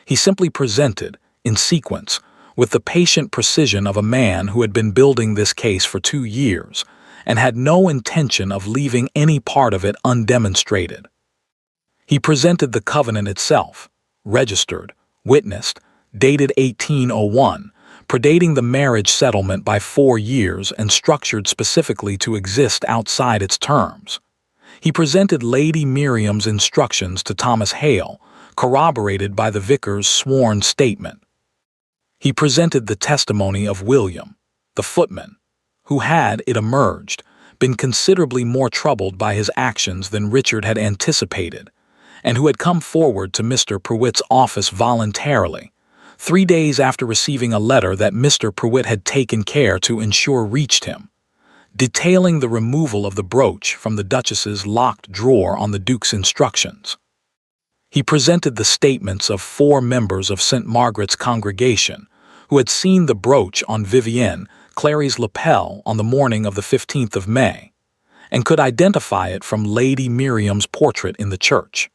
[SPEAKER 1] He simply presented, in sequence, with the patient precision of a man who had been building this case for 2 years, and had no intention of leaving any part of it undemonstrated. He presented the covenant itself, registered, witnessed, dated 1801, predating the marriage settlement by 4 years and structured specifically to exist outside its terms. He presented Lady Miriam's instructions to Thomas Hale, corroborated by the vicar's sworn statement. He presented the testimony of William, the footman, who had, it emerged, been considerably more troubled by his actions than Richard had anticipated, and who had come forward to Mr. Prewitt's office voluntarily, 3 days after receiving a letter that Mr. Prewitt had taken care to ensure reached him, detailing the removal of the brooch from the Duchess's locked drawer on the Duke's instructions. He presented the statements of 4 members of St. Margaret's congregation who had seen the brooch on Vivienne Clary's lapel on the morning of the 15th of May, and could identify it from Lady Miriam's portrait in the church.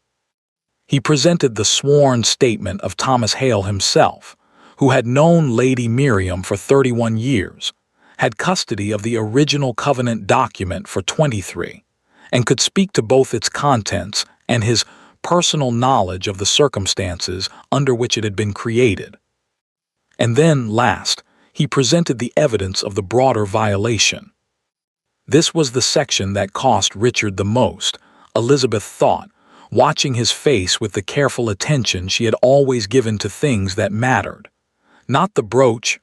[SPEAKER 1] He presented the sworn statement of Thomas Hale himself, who had known Lady Miriam for 31 years, had custody of the original covenant document for 23, and could speak to both its contents and his personal knowledge of the circumstances under which it had been created. And then, last, he presented the evidence of the broader violation. This was the section that cost Richard the most, Elizabeth thought, watching his face with the careful attention she had always given to things that mattered. Not the brooch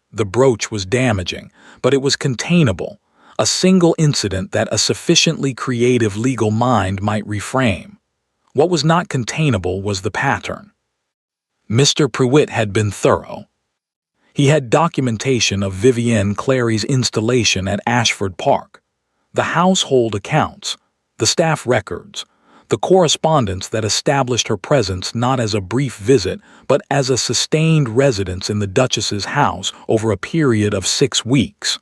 [SPEAKER 1] was damaging, but it was containable, a single incident that a sufficiently creative legal mind might reframe. What was not containable was the pattern. Mr. Prewitt had been thorough. He had documentation of Vivienne Clary's installation at Ashford Park, the household accounts, the staff records, the correspondence that established her presence not as a brief visit but as a sustained residence in the Duchess's house over a period of 6 weeks.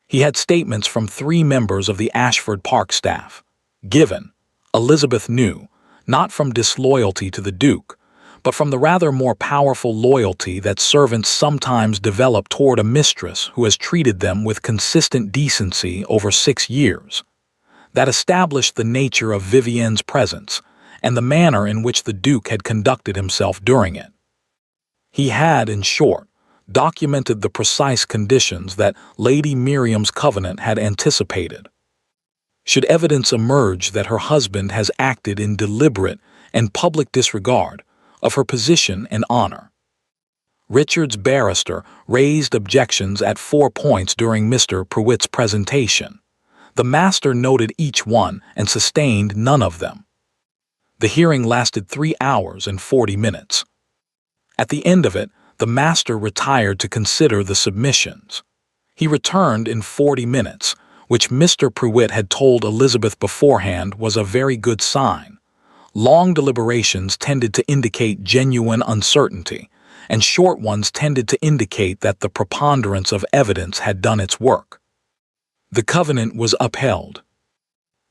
[SPEAKER 1] He had statements from 3 members of the Ashford Park staff, given, Elizabeth knew, not from disloyalty to the Duke, but from the rather more powerful loyalty that servants sometimes develop toward a mistress who has treated them with consistent decency over 6 years. That established the nature of Vivienne's presence and the manner in which the Duke had conducted himself during it. He had, in short, documented the precise conditions that Lady Miriam's covenant had anticipated. Should evidence emerge that her husband has acted in deliberate and public disregard of her position and honor. Richard's barrister raised objections at 4 points during Mr. Prewitt's presentation. The master noted each one and sustained none of them. The hearing lasted 3 hours and 40 minutes. At the end of it, the master retired to consider the submissions. He returned in 40 minutes, which Mr. Prewitt had told Elizabeth beforehand was a very good sign. Long deliberations tended to indicate genuine uncertainty, and short ones tended to indicate that the preponderance of evidence had done its work. The covenant was upheld.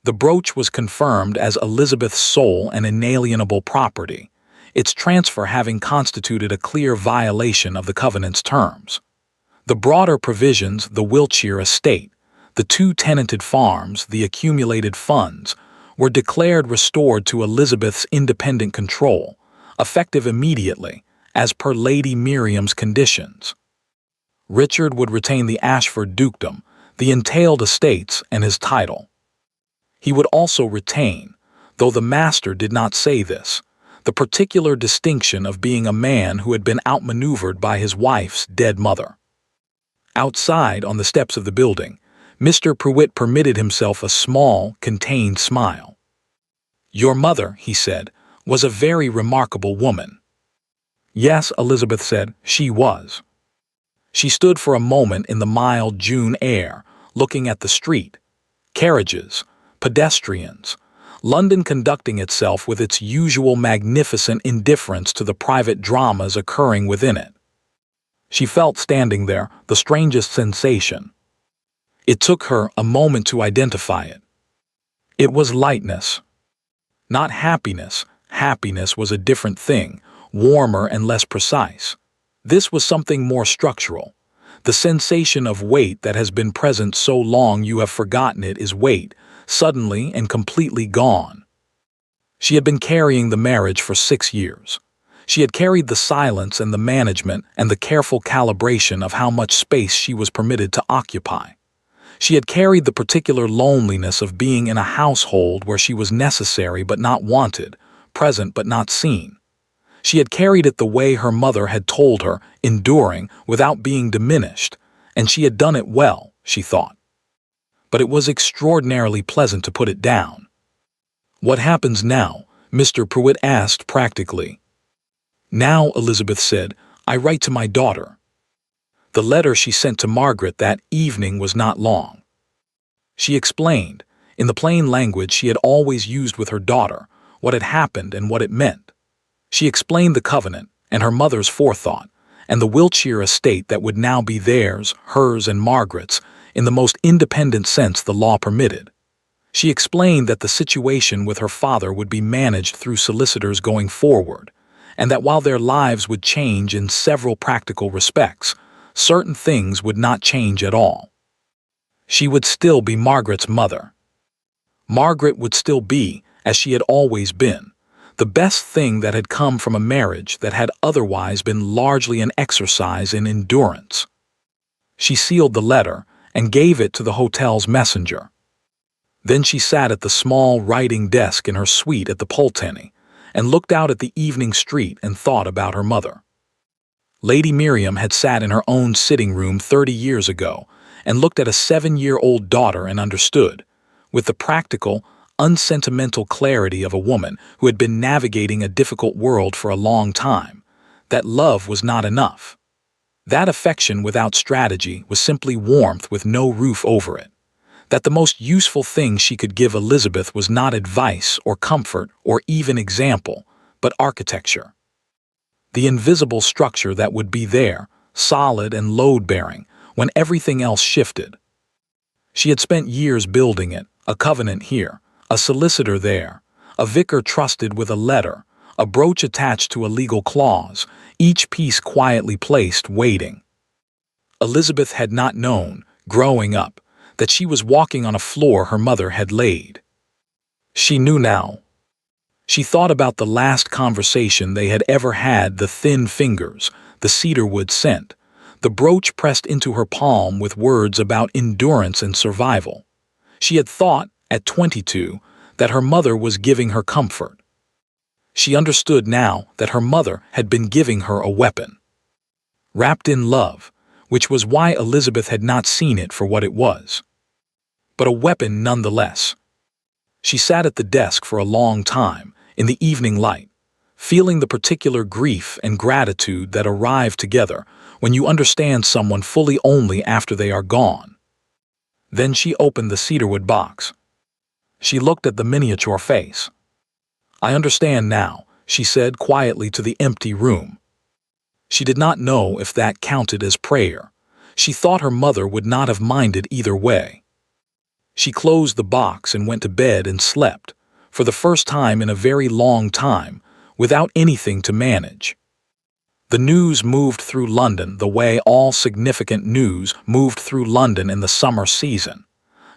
[SPEAKER 1] The brooch was confirmed as Elizabeth's sole and inalienable property, its transfer having constituted a clear violation of the covenant's terms. The broader provisions, the Wiltshire estate, the 2 tenanted farms, the accumulated funds, were declared restored to Elizabeth's independent control, effective immediately, as per Lady Miriam's conditions. Richard would retain the Ashford dukedom, the entailed estates, and his title. He would also retain, though the master did not say this, the particular distinction of being a man who had been outmaneuvered by his wife's dead mother. Outside, on the steps of the building, Mr. Prewitt permitted himself a small, contained smile. "Your mother," he said, "was a very remarkable woman." "Yes," Elizabeth said, "she was." She stood for a moment in the mild June air, looking at the street, carriages, pedestrians, London conducting itself with its usual magnificent indifference to the private dramas occurring within it. She felt standing there the strangest sensation. It took her a moment to identify it. It was lightness. Not happiness. Happiness was a different thing, warmer and less precise. This was something more structural. The sensation of weight that has been present so long you have forgotten it is weight, suddenly and completely gone. She had been carrying the marriage for 6 years. She had carried the silence and the management and the careful calibration of how much space she was permitted to occupy. She had carried the particular loneliness of being in a household where she was necessary but not wanted, present but not seen. She had carried it the way her mother had told her, enduring without being diminished, and she had done it well, she thought. But it was extraordinarily pleasant to put it down. "What happens now?" Mr. Prewitt asked practically. "Now," Elizabeth said, "I write to my daughter." The letter she sent to Margaret that evening was not long. She explained, in the plain language she had always used with her daughter, what had happened and what it meant. She explained the covenant and her mother's forethought, and the Wiltshire estate that would now be theirs, hers and Margaret's, in the most independent sense the law permitted. She explained that the situation with her father would be managed through solicitors going forward, and that while their lives would change in several practical respects, certain things would not change at all. She would still be Margaret's mother. Margaret would still be, as she had always been, the best thing that had come from a marriage that had otherwise been largely an exercise in endurance. She sealed the letter and gave it to the hotel's messenger. Then she sat at the small writing desk in her suite at the Pulteney and looked out at the evening street and thought about her mother. Lady Miriam had sat in her own sitting room 30 years ago and looked at a 7-year-old daughter and understood, with the practical, unsentimental clarity of a woman who had been navigating a difficult world for a long time, that love was not enough. That affection without strategy was simply warmth with no roof over it. That the most useful thing she could give Elizabeth was not advice or comfort or even example, but architecture. The invisible structure that would be there, solid and load-bearing, when everything else shifted. She had spent years building it, a covenant here, a solicitor there, a vicar trusted with a letter, a brooch attached to a legal clause, each piece quietly placed, waiting. Elizabeth had not known, growing up, that she was walking on a floor her mother had laid. She knew now. She thought about the last conversation they had ever had, the thin fingers, the cedarwood scent, the brooch pressed into her palm with words about endurance and survival. She had thought, at 22, that her mother was giving her comfort. She understood now that her mother had been giving her a weapon. Wrapped in love, which was why Elizabeth had not seen it for what it was. But a weapon nonetheless. She sat at the desk for a long time, in the evening light, feeling the particular grief and gratitude that arrive together when you understand someone fully only after they are gone. Then she opened the cedarwood box. She looked at the miniature face. "I understand now," she said quietly to the empty room. She did not know if that counted as prayer. She thought her mother would not have minded either way. She closed the box and went to bed and slept, for the first time in a very long time, without anything to manage. The news moved through London the way all significant news moved through London in the summer season.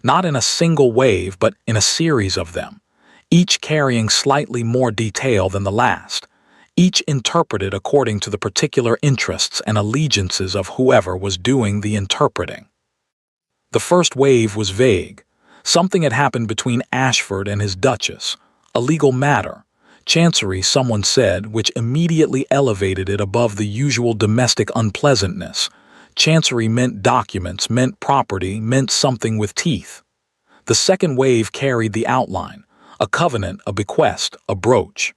[SPEAKER 1] Not in a single wave, but in a series of them, each carrying slightly more detail than the last, each interpreted according to the particular interests and allegiances of whoever was doing the interpreting. The first wave was vague. Something had happened between Ashford and his Duchess, a legal matter, Chancery, someone said, which immediately elevated it above the usual domestic unpleasantness. Chancery meant documents, meant property, meant something with teeth. The second wave carried the outline, a covenant, a bequest, a brooch.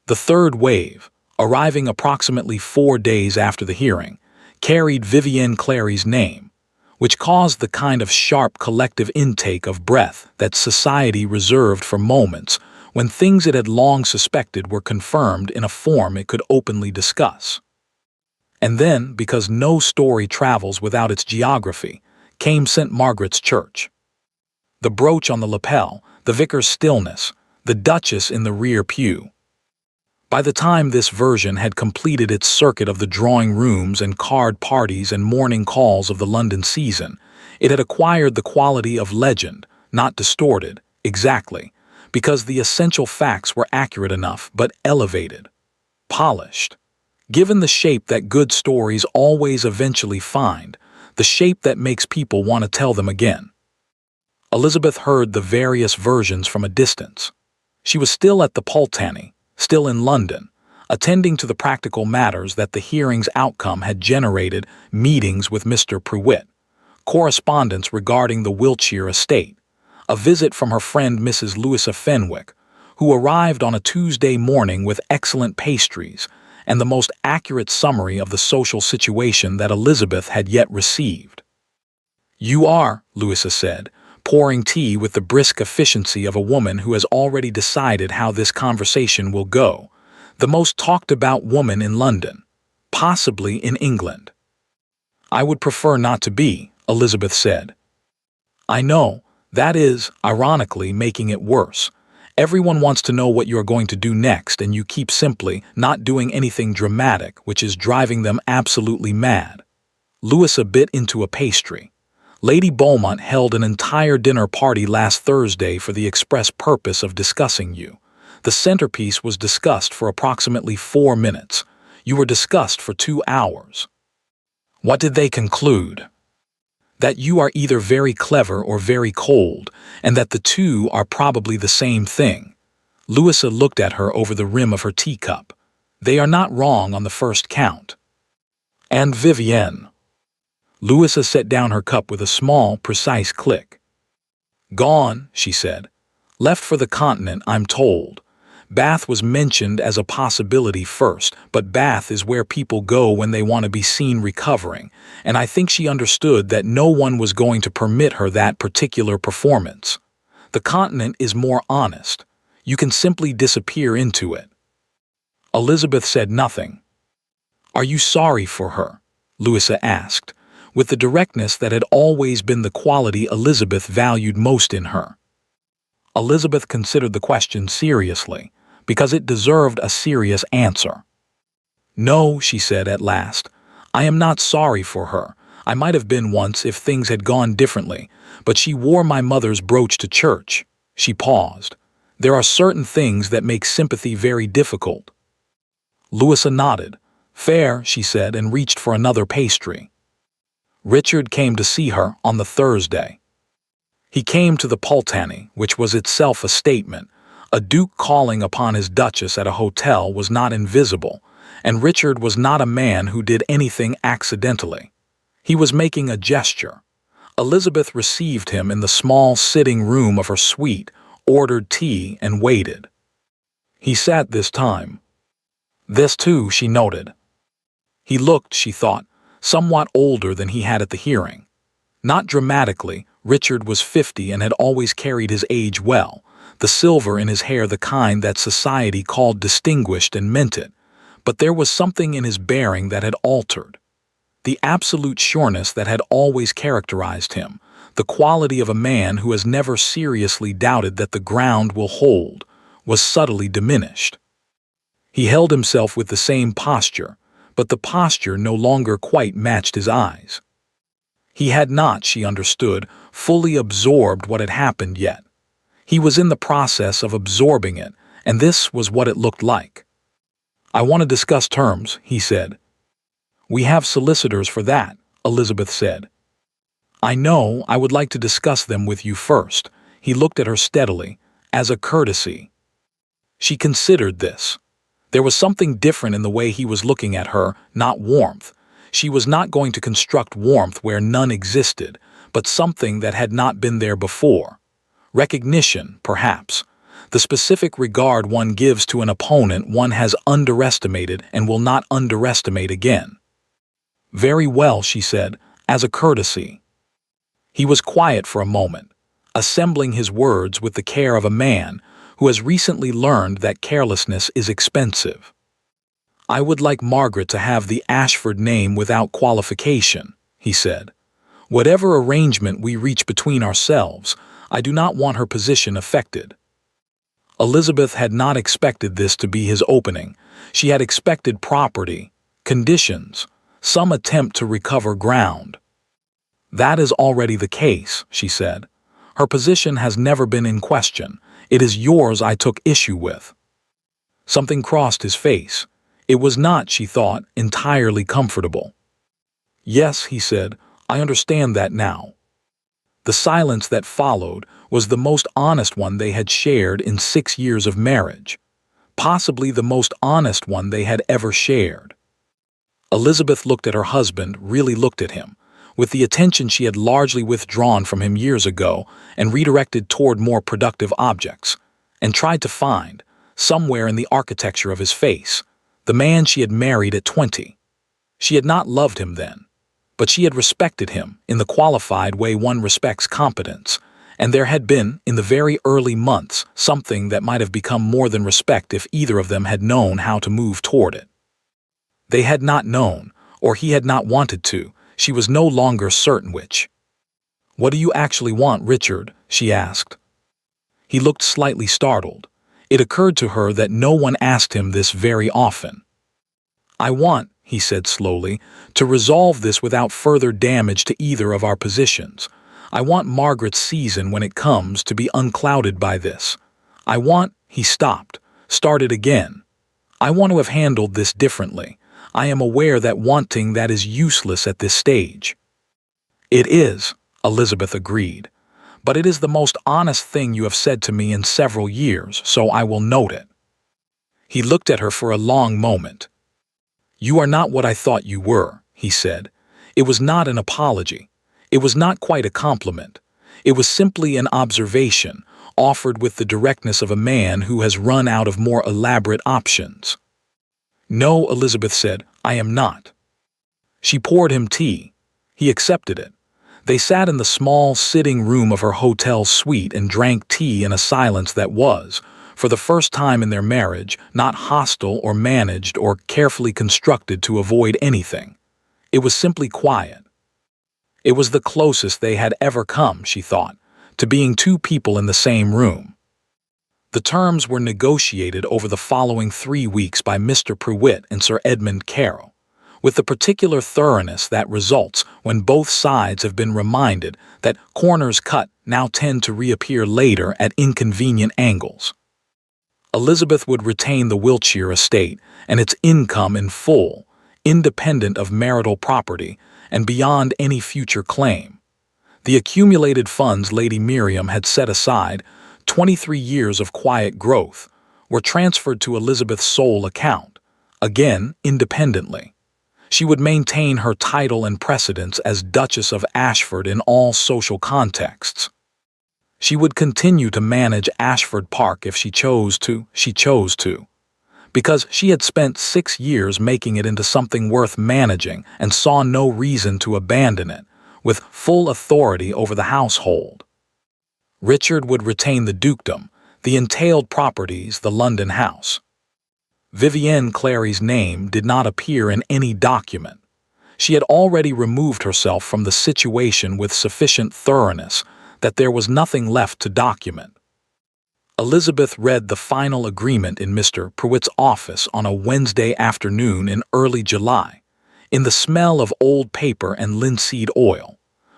[SPEAKER 1] The third wave, arriving approximately 4 days after the hearing, carried Vivienne Clary's name, which caused the kind of sharp collective intake of breath that society reserved for moments when things it had long suspected were confirmed in a form it could openly discuss. And then, because no story travels without its geography, came St. Margaret's Church. The brooch on the lapel, the vicar's stillness, the Duchess in the rear pew. By the time this version had completed its circuit of the drawing rooms and card parties and morning calls of the London season, it had acquired the quality of legend, not distorted, exactly, because the essential facts were accurate enough but elevated, polished, given the shape that good stories always eventually find, the shape that makes people want to tell them again. Elizabeth heard the various versions from a distance. She was still at the Pulteney, still in London, attending to the practical matters that the hearing's outcome had generated, meetings with Mr. Pruitt, correspondence regarding the Wiltshire estate, a visit from her friend Mrs. Louisa Fenwick, who arrived on a Tuesday morning with excellent pastries and the most accurate summary of the social situation that Elizabeth had yet received. "You are," Louisa said, pouring tea with the brisk efficiency of a woman who has already decided how this conversation will go, "the most talked-about woman in London, possibly in England." "I would prefer not to be," Elizabeth said. "I know. That is, ironically, making it worse. Everyone wants to know what you are going to do next, and you keep simply not doing anything dramatic, which is driving them absolutely mad." Louisa bit into a pastry. "Lady Beaumont held an entire dinner party last Thursday for the express purpose of discussing you. The centerpiece was discussed for approximately 4 minutes. You were discussed for 2 hours. What did they conclude? That you are either very clever or very cold, and that the two are probably the same thing." Louisa looked at her over the rim of her teacup. "They are not wrong on the first count." "And Vivienne." Louisa set down her cup with a small, precise click. "Gone," she said. "Left for the continent, I'm told. Bath was mentioned as a possibility first, but Bath is where people go when they want to be seen recovering, and I think she understood that no one was going to permit her that particular performance. The continent is more honest. You can simply disappear into it. Elizabeth said nothing. "Are you sorry for her?" Louisa asked, with the directness that had always been the quality Elizabeth valued most in her. Elizabeth considered the question seriously, because it deserved a serious answer. "No," she said at last, "I am not sorry for her. I might have been once if things had gone differently, but she wore my mother's brooch to church." She paused. "There are certain things that make sympathy very difficult." Louisa nodded. "Fair," she said, and reached for another pastry. Richard came to see her on the Thursday. He came to the Pulteney, which was itself a statement. A duke calling upon his Duchess at a hotel was not invisible, and Richard was not a man who did anything accidentally. He was making a gesture. Elizabeth received him in the small sitting room of her suite, ordered tea, and waited. He sat this time. This too, she noted. He looked, she thought, somewhat older than he had at the hearing. Not dramatically, Richard was 50 and had always carried his age well, the silver in his hair the kind that society called distinguished and meant it, but there was something in his bearing that had altered. The absolute sureness that had always characterized him, the quality of a man who has never seriously doubted that the ground will hold, was subtly diminished. He held himself with the same posture, but the posture no longer quite matched his eyes. He had not, she understood, fully absorbed what had happened yet. He was in the process of absorbing it, and this was what it looked like. "I want to discuss terms," he said. "We have solicitors for that," Elizabeth said. "I know. I would like to discuss them with you first." He looked at her steadily, as a courtesy. She considered this. There was something different in the way he was looking at her, not warmth. She was not going to construct warmth where none existed, but something that had not been there before. Recognition, perhaps. The specific regard one gives to an opponent one has underestimated and will not underestimate again. "Very well," she said, as a courtesy. He was quiet for a moment, assembling his words with the care of a man who has recently learned that carelessness is expensive. "I would like Margaret to have the Ashford name without qualification," he said. "Whatever arrangement we reach between ourselves, I do not want her position affected." Elizabeth had not expected this to be his opening. She had expected property, conditions, some attempt to recover ground. "That is already the case," she said. "Her position has never been in question. It is yours I took issue with." Something crossed his face. It was not, she thought, entirely comfortable. "Yes," he said, "I understand that now." The silence that followed was the most honest one they had shared in 6 years of marriage, possibly the most honest one they had ever shared. Elizabeth looked at her husband, really looked at him, with the attention she had largely withdrawn from him years ago and redirected toward more productive objects, and tried to find, somewhere in the architecture of his face, the man she had married at 20. She had not loved him then, but she had respected him in the qualified way one respects competence, and there had been, in the very early months, something that might have become more than respect if either of them had known how to move toward it. They had not known, or he had not wanted to. She was no longer certain which. "What do you actually want, Richard?" she asked. He looked slightly startled. It occurred to her that no one asked him this very often. "I want," he said slowly, "to resolve this without further damage to either of our positions. I want Margaret's season when it comes to be unclouded by this. I want—" He stopped, started again. "I want to have handled this differently. I am aware that wanting that is useless at this stage." "It is," Elizabeth agreed. "But it is the most honest thing you have said to me in several years, so I will note it." He looked at her for a long moment. "You are not what I thought you were," he said. It was not an apology. It was not quite a compliment. It was simply an observation, offered with the directness of a man who has run out of more elaborate options. "No," Elizabeth said, "I am not." She poured him tea. He accepted it. They sat in the small sitting room of her hotel suite and drank tea in a silence that was, for the first time in their marriage, not hostile or managed or carefully constructed to avoid anything. It was simply quiet. It was the closest they had ever come, she thought, to being two people in the same room. The terms were negotiated over the following 3 weeks by Mr. Prewitt and Sir Edmund Carroll, with the particular thoroughness that results when both sides have been reminded that corners cut now tend to reappear later at inconvenient angles. Elizabeth would retain the Wiltshire estate and its income in full, independent of marital property and beyond any future claim. The accumulated funds Lady Miriam had set aside, 23 years of quiet growth, were transferred to Elizabeth's sole account, again independently. She would maintain her title and precedence as Duchess of Ashford in all social contexts. She would continue to manage Ashford Park if she chose to, because she had spent 6 years making it into something worth managing and saw no reason to abandon it, with full authority over the household. Richard would retain the dukedom, the entailed properties, the London house. Vivienne Clary's name did not appear in any document. She had already removed herself from the situation with sufficient thoroughness that there was nothing left to document. Elizabeth read the final agreement in Mr. Prewitt's office on a Wednesday afternoon in early July, in the smell of old paper and linseed oil,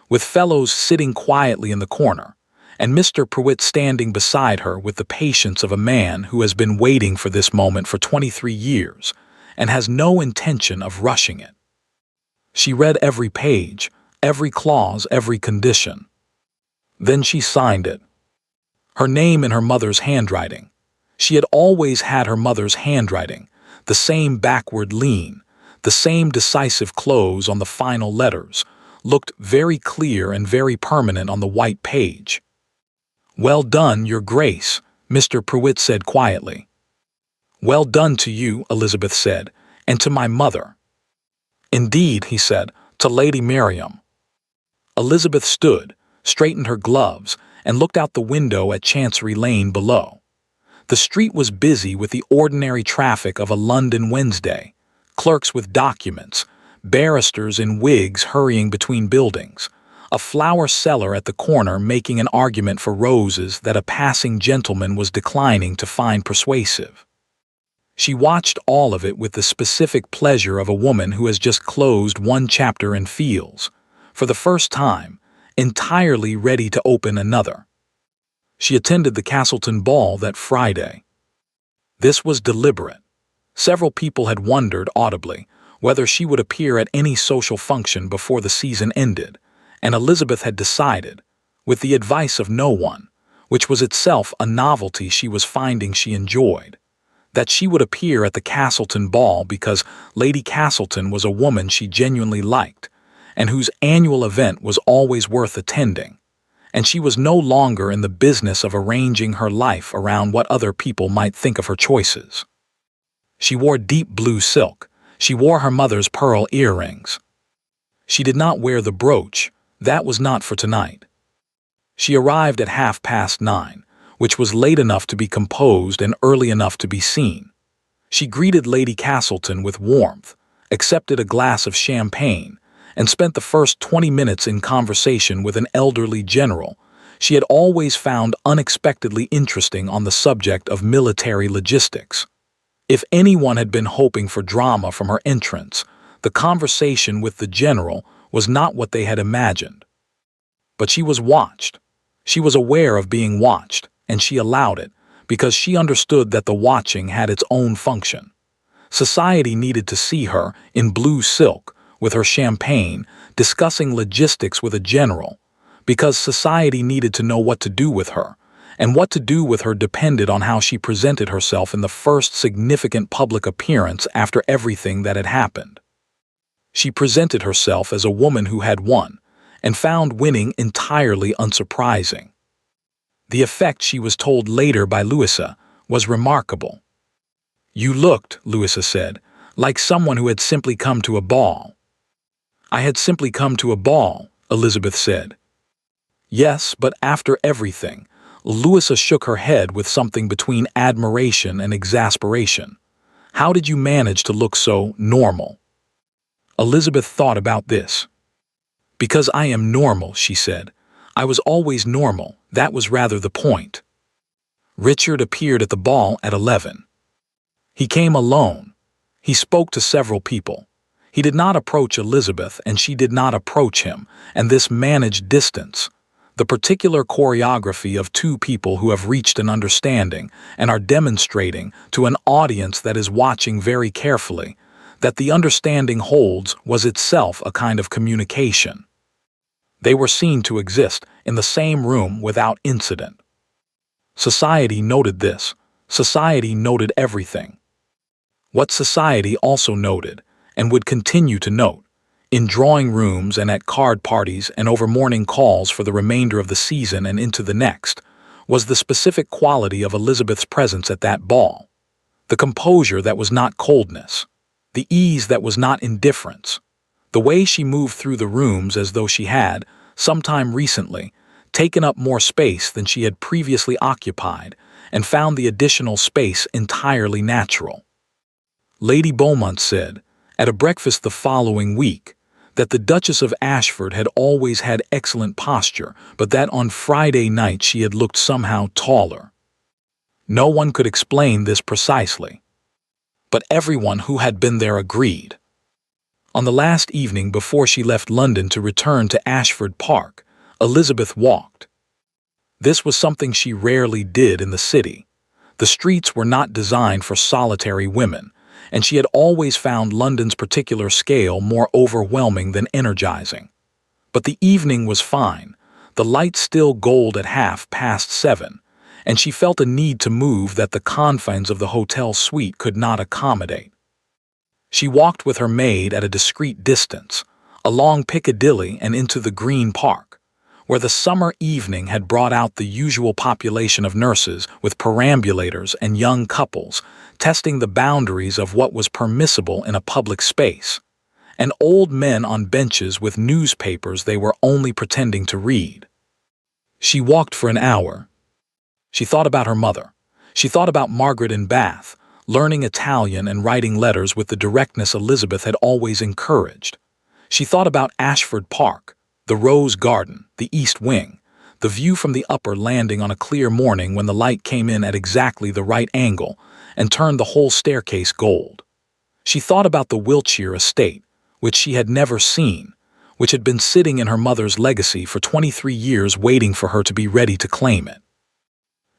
[SPEAKER 1] with Fellows sitting quietly in the corner, and Mr. Prewitt standing beside her with the patience of a man who has been waiting for this moment for 23 years and has no intention of rushing it. She read every page, every clause, every condition. Then she signed it. Her name in her mother's handwriting. She had always had her mother's handwriting, the same backward lean, the same decisive close on the final letters, looked very clear and very permanent on the white page. "Well done, Your Grace," Mr. Prewitt said quietly. "Well done to you," Elizabeth said, "and to my mother." "Indeed," he said, "to Lady Miriam." Elizabeth stood, straightened her gloves, and looked out the window at Chancery Lane below. The street was busy with the ordinary traffic of a London Wednesday, clerks with documents, barristers in wigs hurrying between buildings, a flower seller at the corner making an argument for roses that a passing gentleman was declining to find persuasive. She watched all of it with the specific pleasure of a woman who has just closed one chapter and feels, for the first time, entirely ready to open another. She attended the Castleton ball that Friday. This was deliberate. Several people had wondered audibly whether she would appear at any social function before the season ended, and Elizabeth had decided, with the advice of no one, which was itself a novelty she was finding she enjoyed, that she would appear at the Castleton ball because Lady Castleton was a woman she genuinely liked, and whose annual event was always worth attending, and she was no longer in the business of arranging her life around what other people might think of her choices. She wore deep blue silk. She wore her mother's pearl earrings. She did not wear the brooch. That was not for tonight. She arrived at 9:30, which was late enough to be composed and early enough to be seen. She greeted Lady Castleton with warmth, accepted a glass of champagne, and spent the first 20 minutes in conversation with an elderly general she had always found unexpectedly interesting on the subject of military logistics. If anyone had been hoping for drama from her entrance, the conversation with the general was not what they had imagined. But she was watched. She was aware of being watched, and she allowed it, because she understood that the watching had its own function. Society needed to see her in blue silk, with her champagne, discussing logistics with a general, because society needed to know what to do with her, and what to do with her depended on how she presented herself in the first significant public appearance after everything that had happened. She presented herself as a woman who had won, and found winning entirely unsurprising. The effect, she was told later by Louisa, was remarkable. "You looked," Louisa said, "like someone who had simply come to a ball." "I had simply come to a ball," Elizabeth said. "Yes, but after everything." Louisa shook her head with something between admiration and exasperation. "How did you manage to look so normal?" Elizabeth thought about this. "Because I am normal," she said. "I was always normal, that was rather the point." Richard appeared at the ball at 11. He came alone. He spoke to several people. He did not approach Elizabeth, and she did not approach him, and this managed distance, the particular choreography of two people who have reached an understanding and are demonstrating to an audience that is watching very carefully that the understanding holds, was itself a kind of communication. They were seen to exist in the same room without incident. Society noted this. Society noted everything. What society also noted, and would continue to note, in drawing rooms and at card parties and over morning calls for the remainder of the season and into the next, was the specific quality of Elizabeth's presence at that ball. The composure that was not coldness. The ease that was not indifference. The way she moved through the rooms as though she had, sometime recently, taken up more space than she had previously occupied, and found the additional space entirely natural. Lady Beaumont said, at a breakfast the following week, that the Duchess of Ashford had always had excellent posture, but that on Friday night she had looked somehow taller. No one could explain this precisely, but everyone who had been there agreed. On the last evening before she left London to return to Ashford Park, Elizabeth walked. This was something she rarely did in the city. The streets were not designed for solitary women, and she had always found London's particular scale more overwhelming than energizing. But the evening was fine, the light still gold at 7:30, and she felt a need to move that the confines of the hotel suite could not accommodate. She walked with her maid at a discreet distance, along Piccadilly and into the Green Park, where the summer evening had brought out the usual population of nurses with perambulators and young couples, testing the boundaries of what was permissible in a public space, and old men on benches with newspapers they were only pretending to read. She walked for an hour. She thought about her mother. She thought about Margaret in Bath, learning Italian and writing letters with the directness Elizabeth had always encouraged. She thought about Ashford Park, the Rose Garden, the East Wing, the view from the upper landing on a clear morning when the light came in at exactly the right angle and turned the whole staircase gold. She thought about the Wiltshire estate, which she had never seen, which had been sitting in her mother's legacy for 23 years waiting for her to be ready to claim it.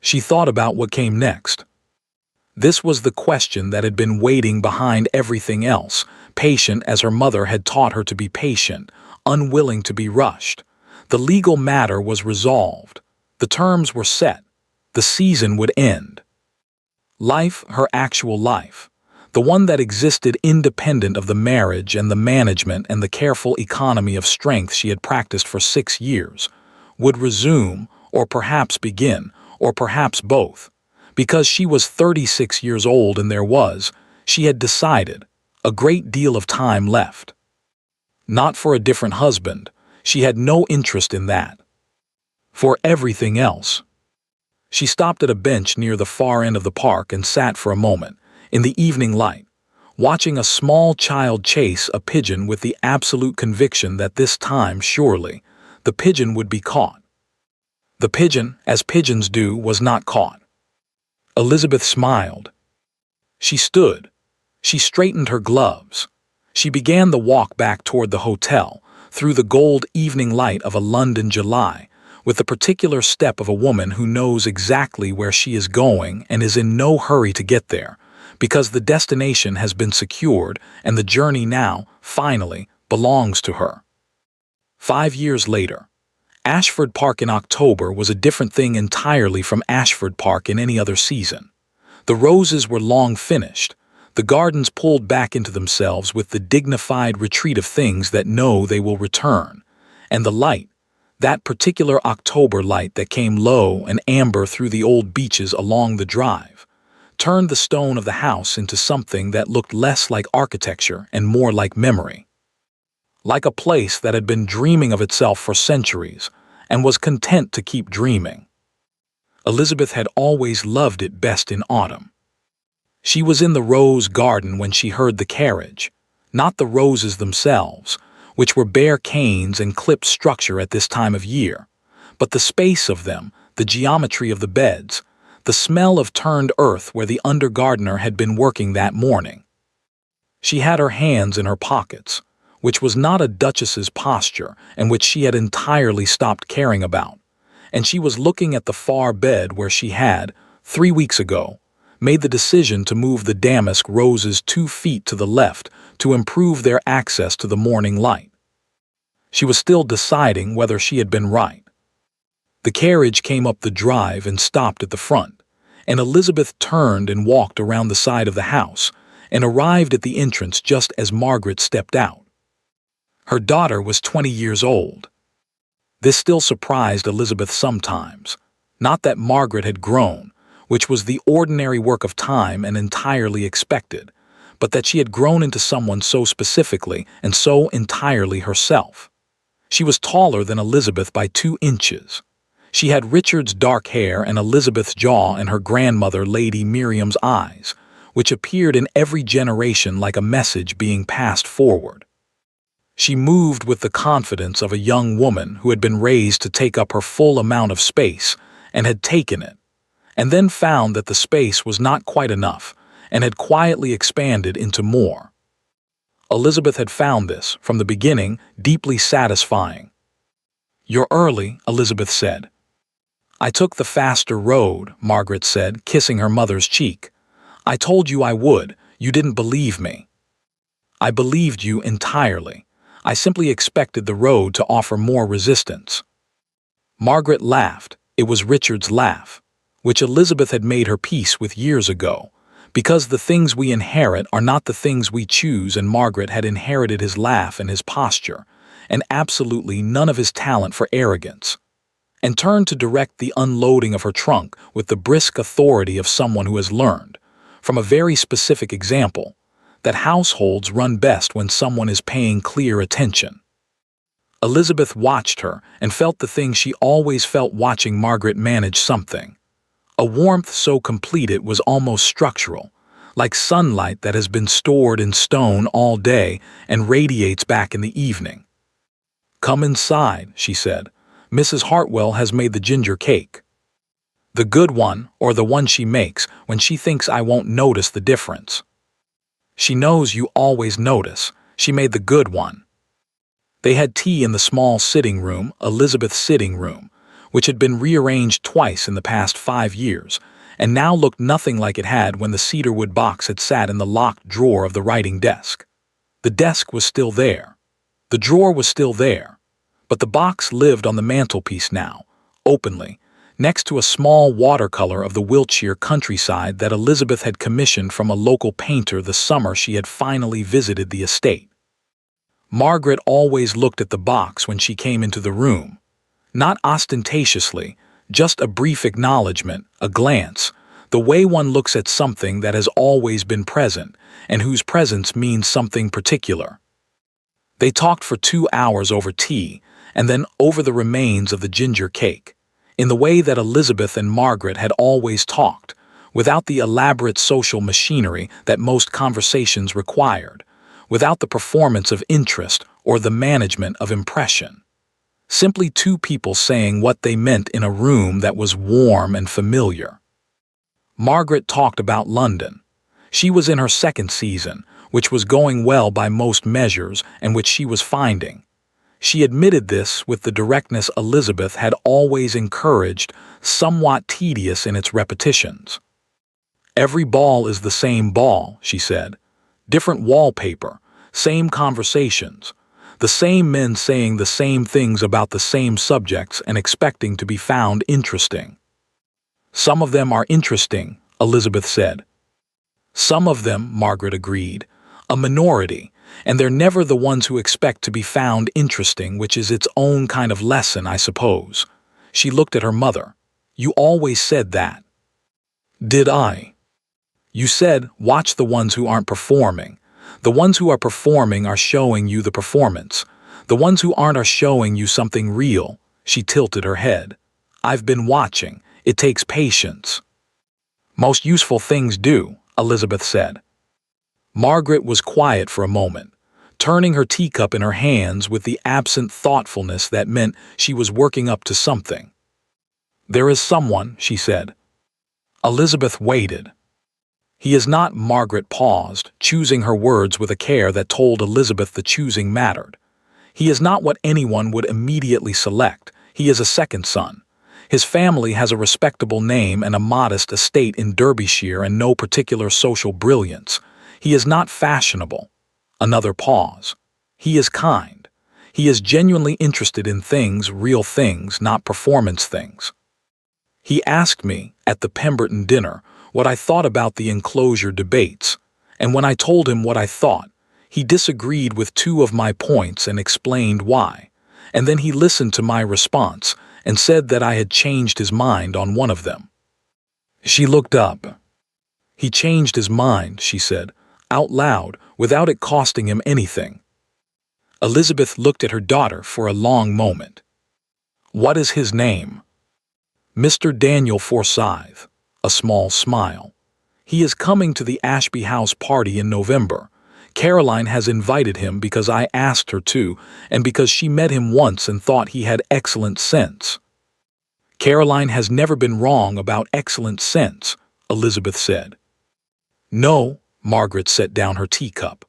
[SPEAKER 1] She thought about what came next. This was the question that had been waiting behind everything else, patient as her mother had taught her to be patient, unwilling to be rushed. The legal matter was resolved. The terms were set. The season would end. Life, her actual life, the one that existed independent of the marriage and the management and the careful economy of strength she had practiced for 6 years, would resume, or perhaps begin, or perhaps both. Because she was 36 years old and there was, she had decided, a great deal of time left. Not for a different husband, she had no interest in that. For everything else. She stopped at a bench near the far end of the park and sat for a moment, in the evening light, watching a small child chase a pigeon with the absolute conviction that this time, surely, the pigeon would be caught. The pigeon, as pigeons do, was not caught. Elizabeth smiled. She stood. She straightened her gloves. She began the walk back toward the hotel, through the gold evening light of a London July, with the particular step of a woman who knows exactly where she is going and is in no hurry to get there, because the destination has been secured and the journey now, finally, belongs to her. 5 years later, Ashford Park in October was a different thing entirely from Ashford Park in any other season. The roses were long finished, the gardens pulled back into themselves with the dignified retreat of things that know they will return, and the light, That particular October light that came low and amber through the old beeches along the drive turned the stone of the house into something that looked less like architecture and more like memory. Like a place that had been dreaming of itself for centuries and was content to keep dreaming. Elizabeth had always loved it best in autumn. She was in the rose garden when she heard the carriage, not the roses themselves, which were bare canes and clipped structure at this time of year, but the space of them, the geometry of the beds, the smell of turned earth where the undergardener had been working that morning. She had her hands in her pockets, which was not a duchess's posture and which she had entirely stopped caring about, and she was looking at the far bed where she had, 3 weeks ago, made the decision to move the damask roses 2 feet to the left to improve their access to the morning light. She was still deciding whether she had been right. The carriage came up the drive and stopped at the front, and Elizabeth turned and walked around the side of the house and arrived at the entrance just as Margaret stepped out. Her daughter was 20 years old. This still surprised Elizabeth sometimes, not that Margaret had grown, which was the ordinary work of time and entirely expected, but that she had grown into someone so specifically and so entirely herself. She was taller than Elizabeth by 2 inches. She had Richard's dark hair and Elizabeth's jaw and her grandmother Lady Miriam's eyes, which appeared in every generation like a message being passed forward. She moved with the confidence of a young woman who had been raised to take up her full amount of space and had taken it, and then found that the space was not quite enough and had quietly expanded into more. Elizabeth had found this, from the beginning, deeply satisfying. "You're early," Elizabeth said. "I took the faster road," Margaret said, kissing her mother's cheek. "I told you I would. You didn't believe me." "I believed you entirely. I simply expected the road to offer more resistance." Margaret laughed. It was Richard's laugh, which Elizabeth had made her peace with years ago, because the things we inherit are not the things we choose, and Margaret had inherited his laugh and his posture, and absolutely none of his talent for arrogance, and turned to direct the unloading of her trunk with the brisk authority of someone who has learned, from a very specific example, that households run best when someone is paying clear attention. Elizabeth watched her and felt the thing she always felt watching Margaret manage something. A warmth so complete it was almost structural, like sunlight that has been stored in stone all day and radiates back in the evening. "Come inside," she said. "Mrs. Hartwell has made the ginger cake. The good one, or the one she makes when she thinks I won't notice the difference. She knows you always notice. She made the good one." They had tea in the small sitting room, Elizabeth's sitting room, which had been rearranged twice in the past 5 years, and now looked nothing like it had when the cedarwood box had sat in the locked drawer of the writing desk. The desk was still there. The drawer was still there. But the box lived on the mantelpiece now, openly, next to a small watercolor of the Wiltshire countryside that Elizabeth had commissioned from a local painter the summer she had finally visited the estate. Margaret always looked at the box when she came into the room, not ostentatiously, just a brief acknowledgement, a glance, the way one looks at something that has always been present and whose presence means something particular. They talked for 2 hours over tea and then over the remains of the ginger cake, in the way that Elizabeth and Margaret had always talked, without the elaborate social machinery that most conversations required, without the performance of interest or the management of impression. Simply 2 people saying what they meant in a room that was warm and familiar. Margaret talked about London. She was in her 2nd season, which was going well by most measures and which she was finding. She admitted this with the directness Elizabeth had always encouraged, somewhat tedious in its repetitions. "Every ball is the same ball," she said. "Different wallpaper, same conversations, the same men saying the same things about the same subjects and expecting to be found interesting." "Some of them are interesting," Elizabeth said. "Some of them," Margaret agreed. "A minority, And they're never the ones who expect to be found interesting, which is its own kind of lesson, I suppose. She looked at her mother. You always said that. Did I? You said, watch the ones who aren't performing. The ones who are performing are showing you the performance. The ones who aren't are showing you something real. She tilted her head. I've been watching. It takes patience. Most useful things do, Elizabeth said. Margaret was quiet for a moment, turning her teacup in her hands with the absent thoughtfulness that meant she was working up to something. There is someone, she said. Elizabeth waited. He is not, Margaret paused, choosing her words with a care that told Elizabeth the choosing mattered. He is not what anyone would immediately select. He is a second son. His family has a respectable name and a modest estate in Derbyshire and no particular social brilliance. He is not fashionable. Another pause. He is kind. He is genuinely interested in things, real things, not performance things. He asked me, at the Pemberton dinner, what I thought about the enclosure debates, and when I told him what I thought, he disagreed with two of my points and explained why, and then he listened to my response and said that I had changed his mind on one of them. She looked up. He changed his mind, she said, out loud, without it costing him anything. Elizabeth looked at her daughter for a long moment. What is his name? Mr. Daniel Forsyth. A small smile. He is coming to the Ashby House party in November. Caroline has invited him because I asked her to, and because she met him once and thought he had excellent sense. Caroline has never been wrong about excellent sense, Elizabeth said. No, Margaret set down her teacup.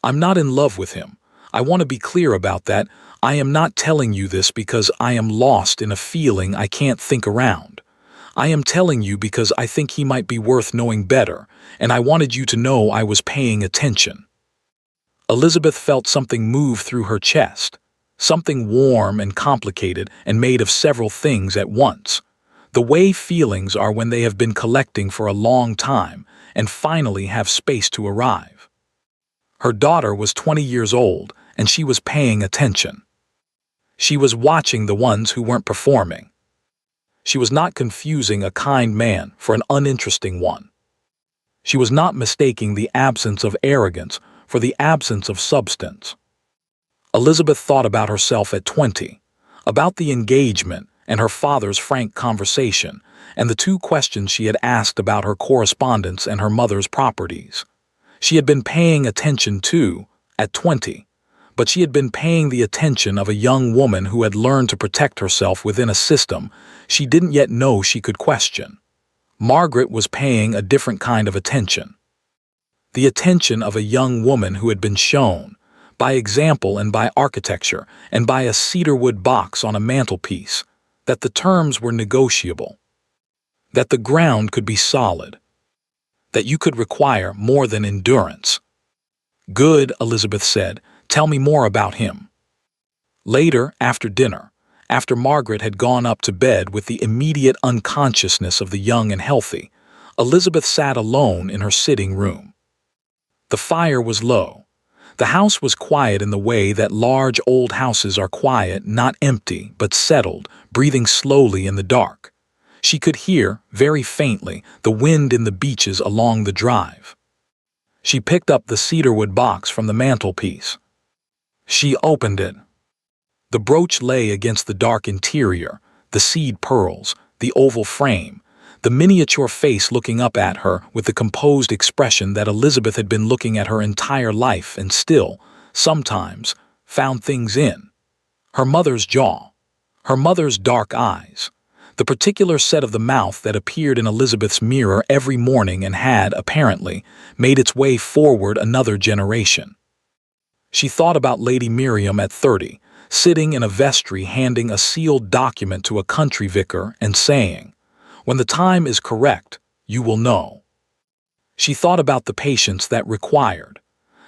[SPEAKER 1] I'm not in love with him. I want to be clear about that. I am not telling you this because I am lost in a feeling I can't think around. I am telling you because I think he might be worth knowing better, and I wanted you to know I was paying attention. Elizabeth felt something move through her chest, something warm and complicated and made of several things at once. The way feelings are when they have been collecting for a long time and finally have space to arrive. Her daughter was 20 years old, and she was paying attention. She was watching the ones who weren't performing. She was not confusing a kind man for an uninteresting one. She was not mistaking the absence of arrogance for the absence of substance. Elizabeth thought about herself at 20, about the engagement and her father's frank conversation, and the two questions she had asked about her correspondence and her mother's properties. She had been paying attention too, at 20, but she had been paying the attention of a young woman who had learned to protect herself within a system she didn't yet know she could question. Margaret was paying a different kind of attention. The attention of a young woman who had been shown, by example and by architecture and by a cedarwood box on a mantelpiece, that the terms were negotiable, that the ground could be solid, that you could require more than endurance. Good, Elizabeth said. Tell me more about him. Later, after dinner, after Margaret had gone up to bed with the immediate unconsciousness of the young and healthy, Elizabeth sat alone in her sitting room. The fire was low. The house was quiet in the way that large old houses are quiet, not empty, but settled, breathing slowly in the dark. She could hear, very faintly, the wind in the beeches along the drive. She picked up the cedarwood box from the mantelpiece. She opened it. The brooch lay against the dark interior, the seed pearls, the oval frame, the miniature face looking up at her with the composed expression that Elizabeth had been looking at her entire life and still, sometimes, found things in. Her mother's jaw, her mother's dark eyes, the particular set of the mouth that appeared in Elizabeth's mirror every morning and had, apparently, made its way forward another generation. She thought about Lady Miriam at 30, sitting in a vestry handing a sealed document to a country vicar and saying, "When the time is correct, you will know." She thought about the patience that required,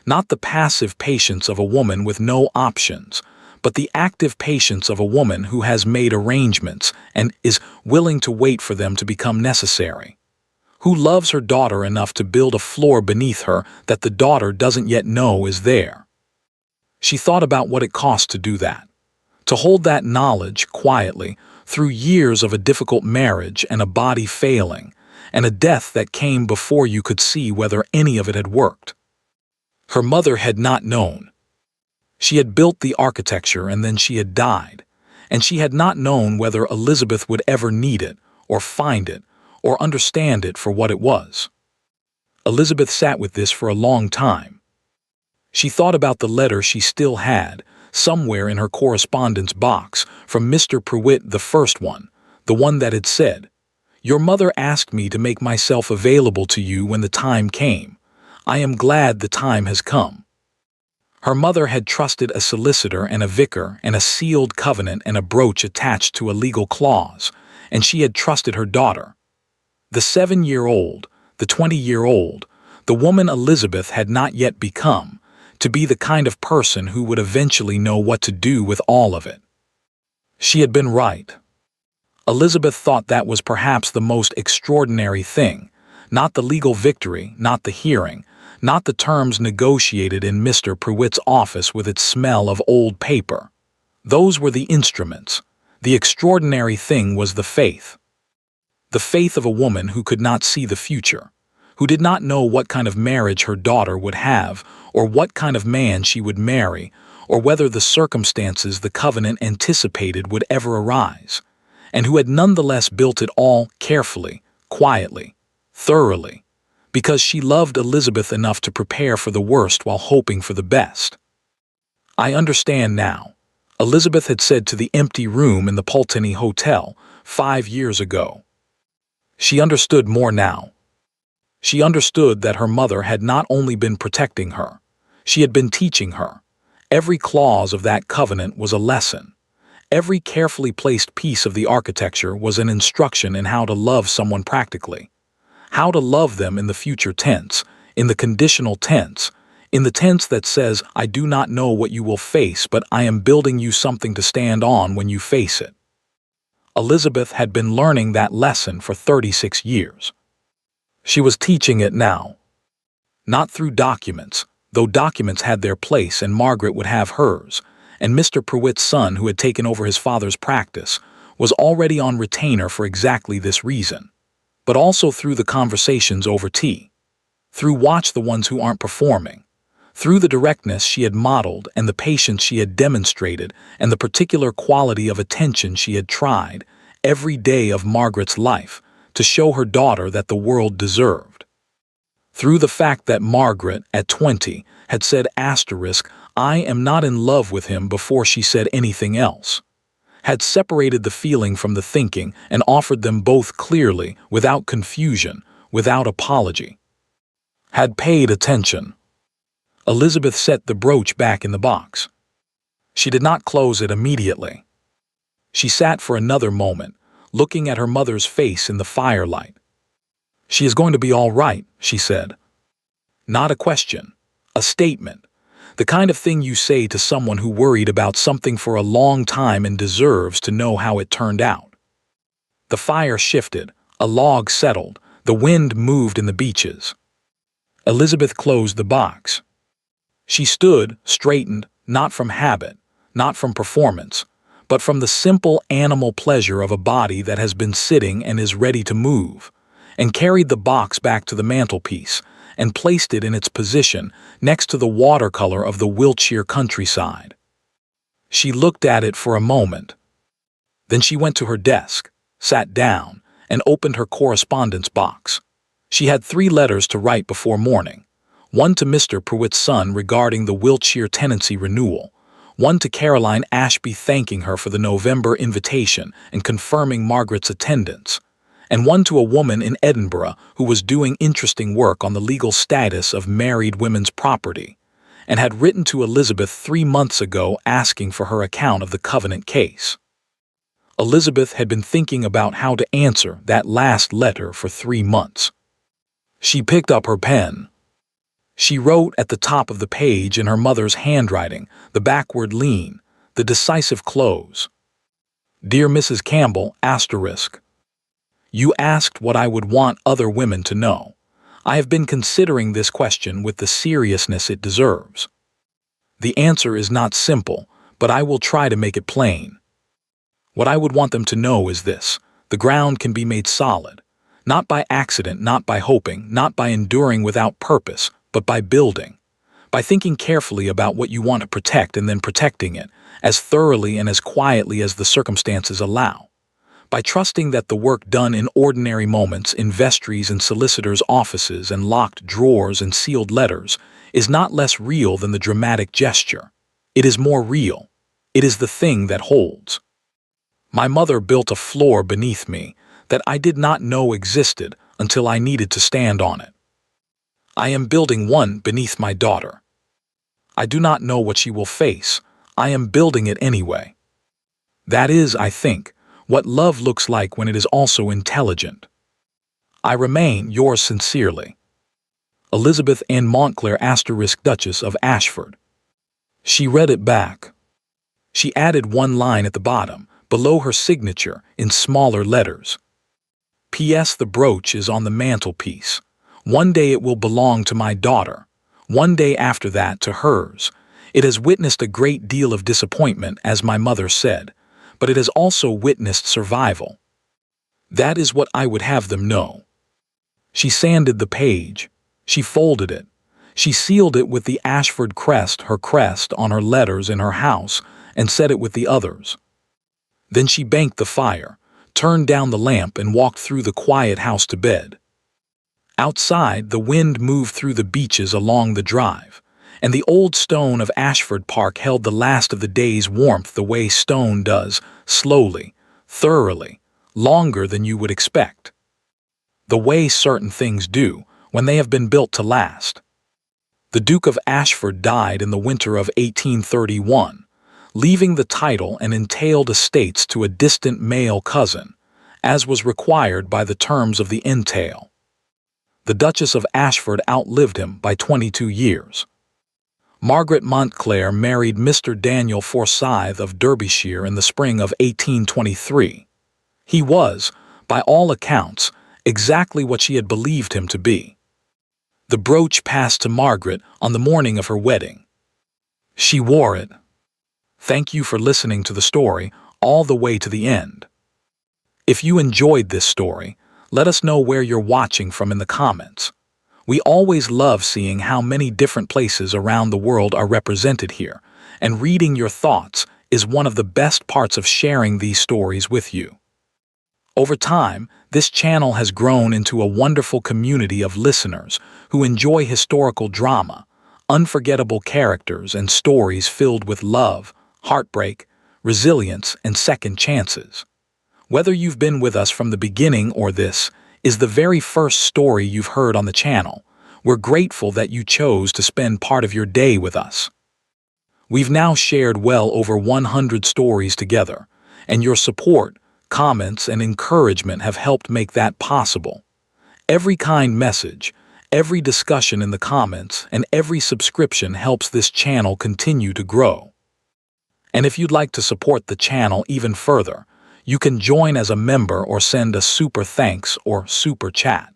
[SPEAKER 1] not the passive patience of a woman with no options, but the active patience of a woman who has made arrangements and is willing to wait for them to become necessary, who loves her daughter enough to build a floor beneath her that the daughter doesn't yet know is there. She thought about what it cost to do that, to hold that knowledge quietly through years of a difficult marriage and a body failing, and a death that came before you could see whether any of it had worked. Her mother had not known. She had built the architecture and then she had died, and she had not known whether Elizabeth would ever need it, or find it, or understand it for what it was. Elizabeth sat with this for a long time. She thought about the letter she still had, somewhere in her correspondence box, from Mr. Pruitt, the first one, the one that had said, "Your mother asked me to make myself available to you when the time came. I am glad the time has come." Her mother had trusted a solicitor and a vicar and a sealed covenant and a brooch attached to a legal clause, and she had trusted her daughter. The 7-year-old, the 20-year-old, the woman Elizabeth had not yet become, to be the kind of person who would eventually know what to do with all of it. She had been right. Elizabeth thought that was perhaps the most extraordinary thing, not the legal victory, not the hearing, not the terms negotiated in Mr. Pruitt's office with its smell of old paper. Those were the instruments. The extraordinary thing was the faith. The faith of a woman who could not see the future, who did not know what kind of marriage her daughter would have, or what kind of man she would marry, or whether the circumstances the covenant anticipated would ever arise, and who had nonetheless built it all carefully, quietly, thoroughly, because she loved Elizabeth enough to prepare for the worst while hoping for the best. "I understand now," Elizabeth had said to the empty room in the Pulteney Hotel 5 years ago. She understood more now. She understood that her mother had not only been protecting her, she had been teaching her. Every clause of that covenant was a lesson. Every carefully placed piece of the architecture was an instruction in how to love someone practically. How to love them in the future tense, in the conditional tense, in the tense that says, "I do not know what you will face, but I am building you something to stand on when you face it." Elizabeth had been learning that lesson for 36 years. She was teaching it now. Not through documents, though documents had their place and Margaret would have hers, and Mr. Pruitt's son, who had taken over his father's practice, was already on retainer for exactly this reason, but also through the conversations over tea, through "watch the ones who aren't performing," through the directness she had modeled and the patience she had demonstrated and the particular quality of attention she had tried, every day of Margaret's life, to show her daughter that the world deserved. Through the fact that Margaret, at 20, had said "I am not in love with him" before she said anything else, had separated the feeling from the thinking and offered them both clearly, without confusion, without apology. Had paid attention. Elizabeth set the brooch back in the box. She did not close it immediately. She sat for another moment, looking at her mother's face in the firelight. "She is going to be all right," she said. Not a question, a statement. The kind of thing you say to someone who worried about something for a long time and deserves to know how it turned out. The fire shifted, a log settled, the wind moved in the beeches. Elizabeth closed the box. She stood, straightened, not from habit, not from performance, but from the simple animal pleasure of a body that has been sitting and is ready to move, and carried the box back to the mantelpiece, and placed it in its position next to the watercolor of the Wiltshire countryside. She looked at it for a moment. Then she went to her desk, sat down, and opened her correspondence box. She had 3 letters to write before morning. One to Mr. Pruitt's son regarding the Wiltshire tenancy renewal, one to Caroline Ashby thanking her for the November invitation and confirming Margaret's attendance, and one to a woman in Edinburgh who was doing interesting work on the legal status of married women's property, and had written to Elizabeth 3 months ago asking for her account of the Covenant case. Elizabeth had been thinking about how to answer that last letter for 3 months. She picked up her pen. She wrote at the top of the page in her mother's handwriting, the backward lean, the decisive close. "Dear Mrs. Campbell, you asked what I would want other women to know. I have been considering this question with the seriousness it deserves. The answer is not simple, but I will try to make it plain. What I would want them to know is this: the ground can be made solid, not by accident, not by hoping, not by enduring without purpose, but by building, by thinking carefully about what you want to protect and then protecting it, as thoroughly and as quietly as the circumstances allow, by trusting that the work done in ordinary moments, in vestries and solicitors' offices and locked drawers and sealed letters, is not less real than the dramatic gesture. It is more real. It is the thing that holds. My mother built a floor beneath me that I did not know existed until I needed to stand on it. I am building one beneath my daughter. I do not know what she will face. I am building it anyway. That is, I think, what love looks like when it is also intelligent. I remain yours sincerely, Elizabeth Ann Montclair Duchess of Ashford. She read it back. She added one line at the bottom, below her signature, in smaller letters. P.S. The brooch is on the mantelpiece. One day it will belong to my daughter. One day after that to hers. It has witnessed a great deal of disappointment, as my mother said, but it has also witnessed survival. That is what I would have them know. She sanded the page. She folded it. She sealed it with the Ashford crest, her crest, on her letters in her house, and set it with the others. Then she banked the fire, turned down the lamp, and walked through the quiet house to bed. Outside, the wind moved through the beeches along the drive, and the old stone of Ashford Park held the last of the day's warmth the way stone does, slowly, thoroughly, longer than you would expect. The way certain things do when they have been built to last. The Duke of Ashford died in the winter of 1831, leaving the title and entailed estates to a distant male cousin, as was required by the terms of the entail. The Duchess of Ashford outlived him by 22 years. Margaret Montclair married Mr. Daniel Forsyth of Derbyshire in the spring of 1823. He was, by all accounts, exactly what she had believed him to be. The brooch passed to Margaret on the morning of her wedding. She wore it. Thank you for listening to the story all the way to the end. If you enjoyed this story, let us know where you're watching from in the comments. We always love seeing how many different places around the world are represented here, and reading your thoughts is one of the best parts of sharing these stories with you. Over time, this channel has grown into a wonderful community of listeners who enjoy historical drama, unforgettable characters, and stories filled with love, heartbreak, resilience, and second chances. Whether you've been with us from the beginning or this is the very first story you've heard on the channel, we're grateful that you chose to spend part of your day with us. We've now shared well over 100 stories together, and your support, comments, and encouragement have helped make that possible. Every kind message, every discussion in the comments, and every subscription helps this channel continue to grow. And if you'd like to support the channel even further, you can join as a member or send a super thanks or super chat.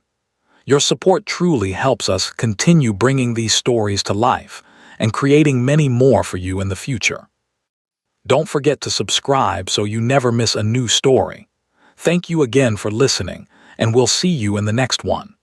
[SPEAKER 1] Your support truly helps us continue bringing these stories to life and creating many more for you in the future. Don't forget to subscribe so you never miss a new story. Thank you again for listening, and we'll see you in the next one.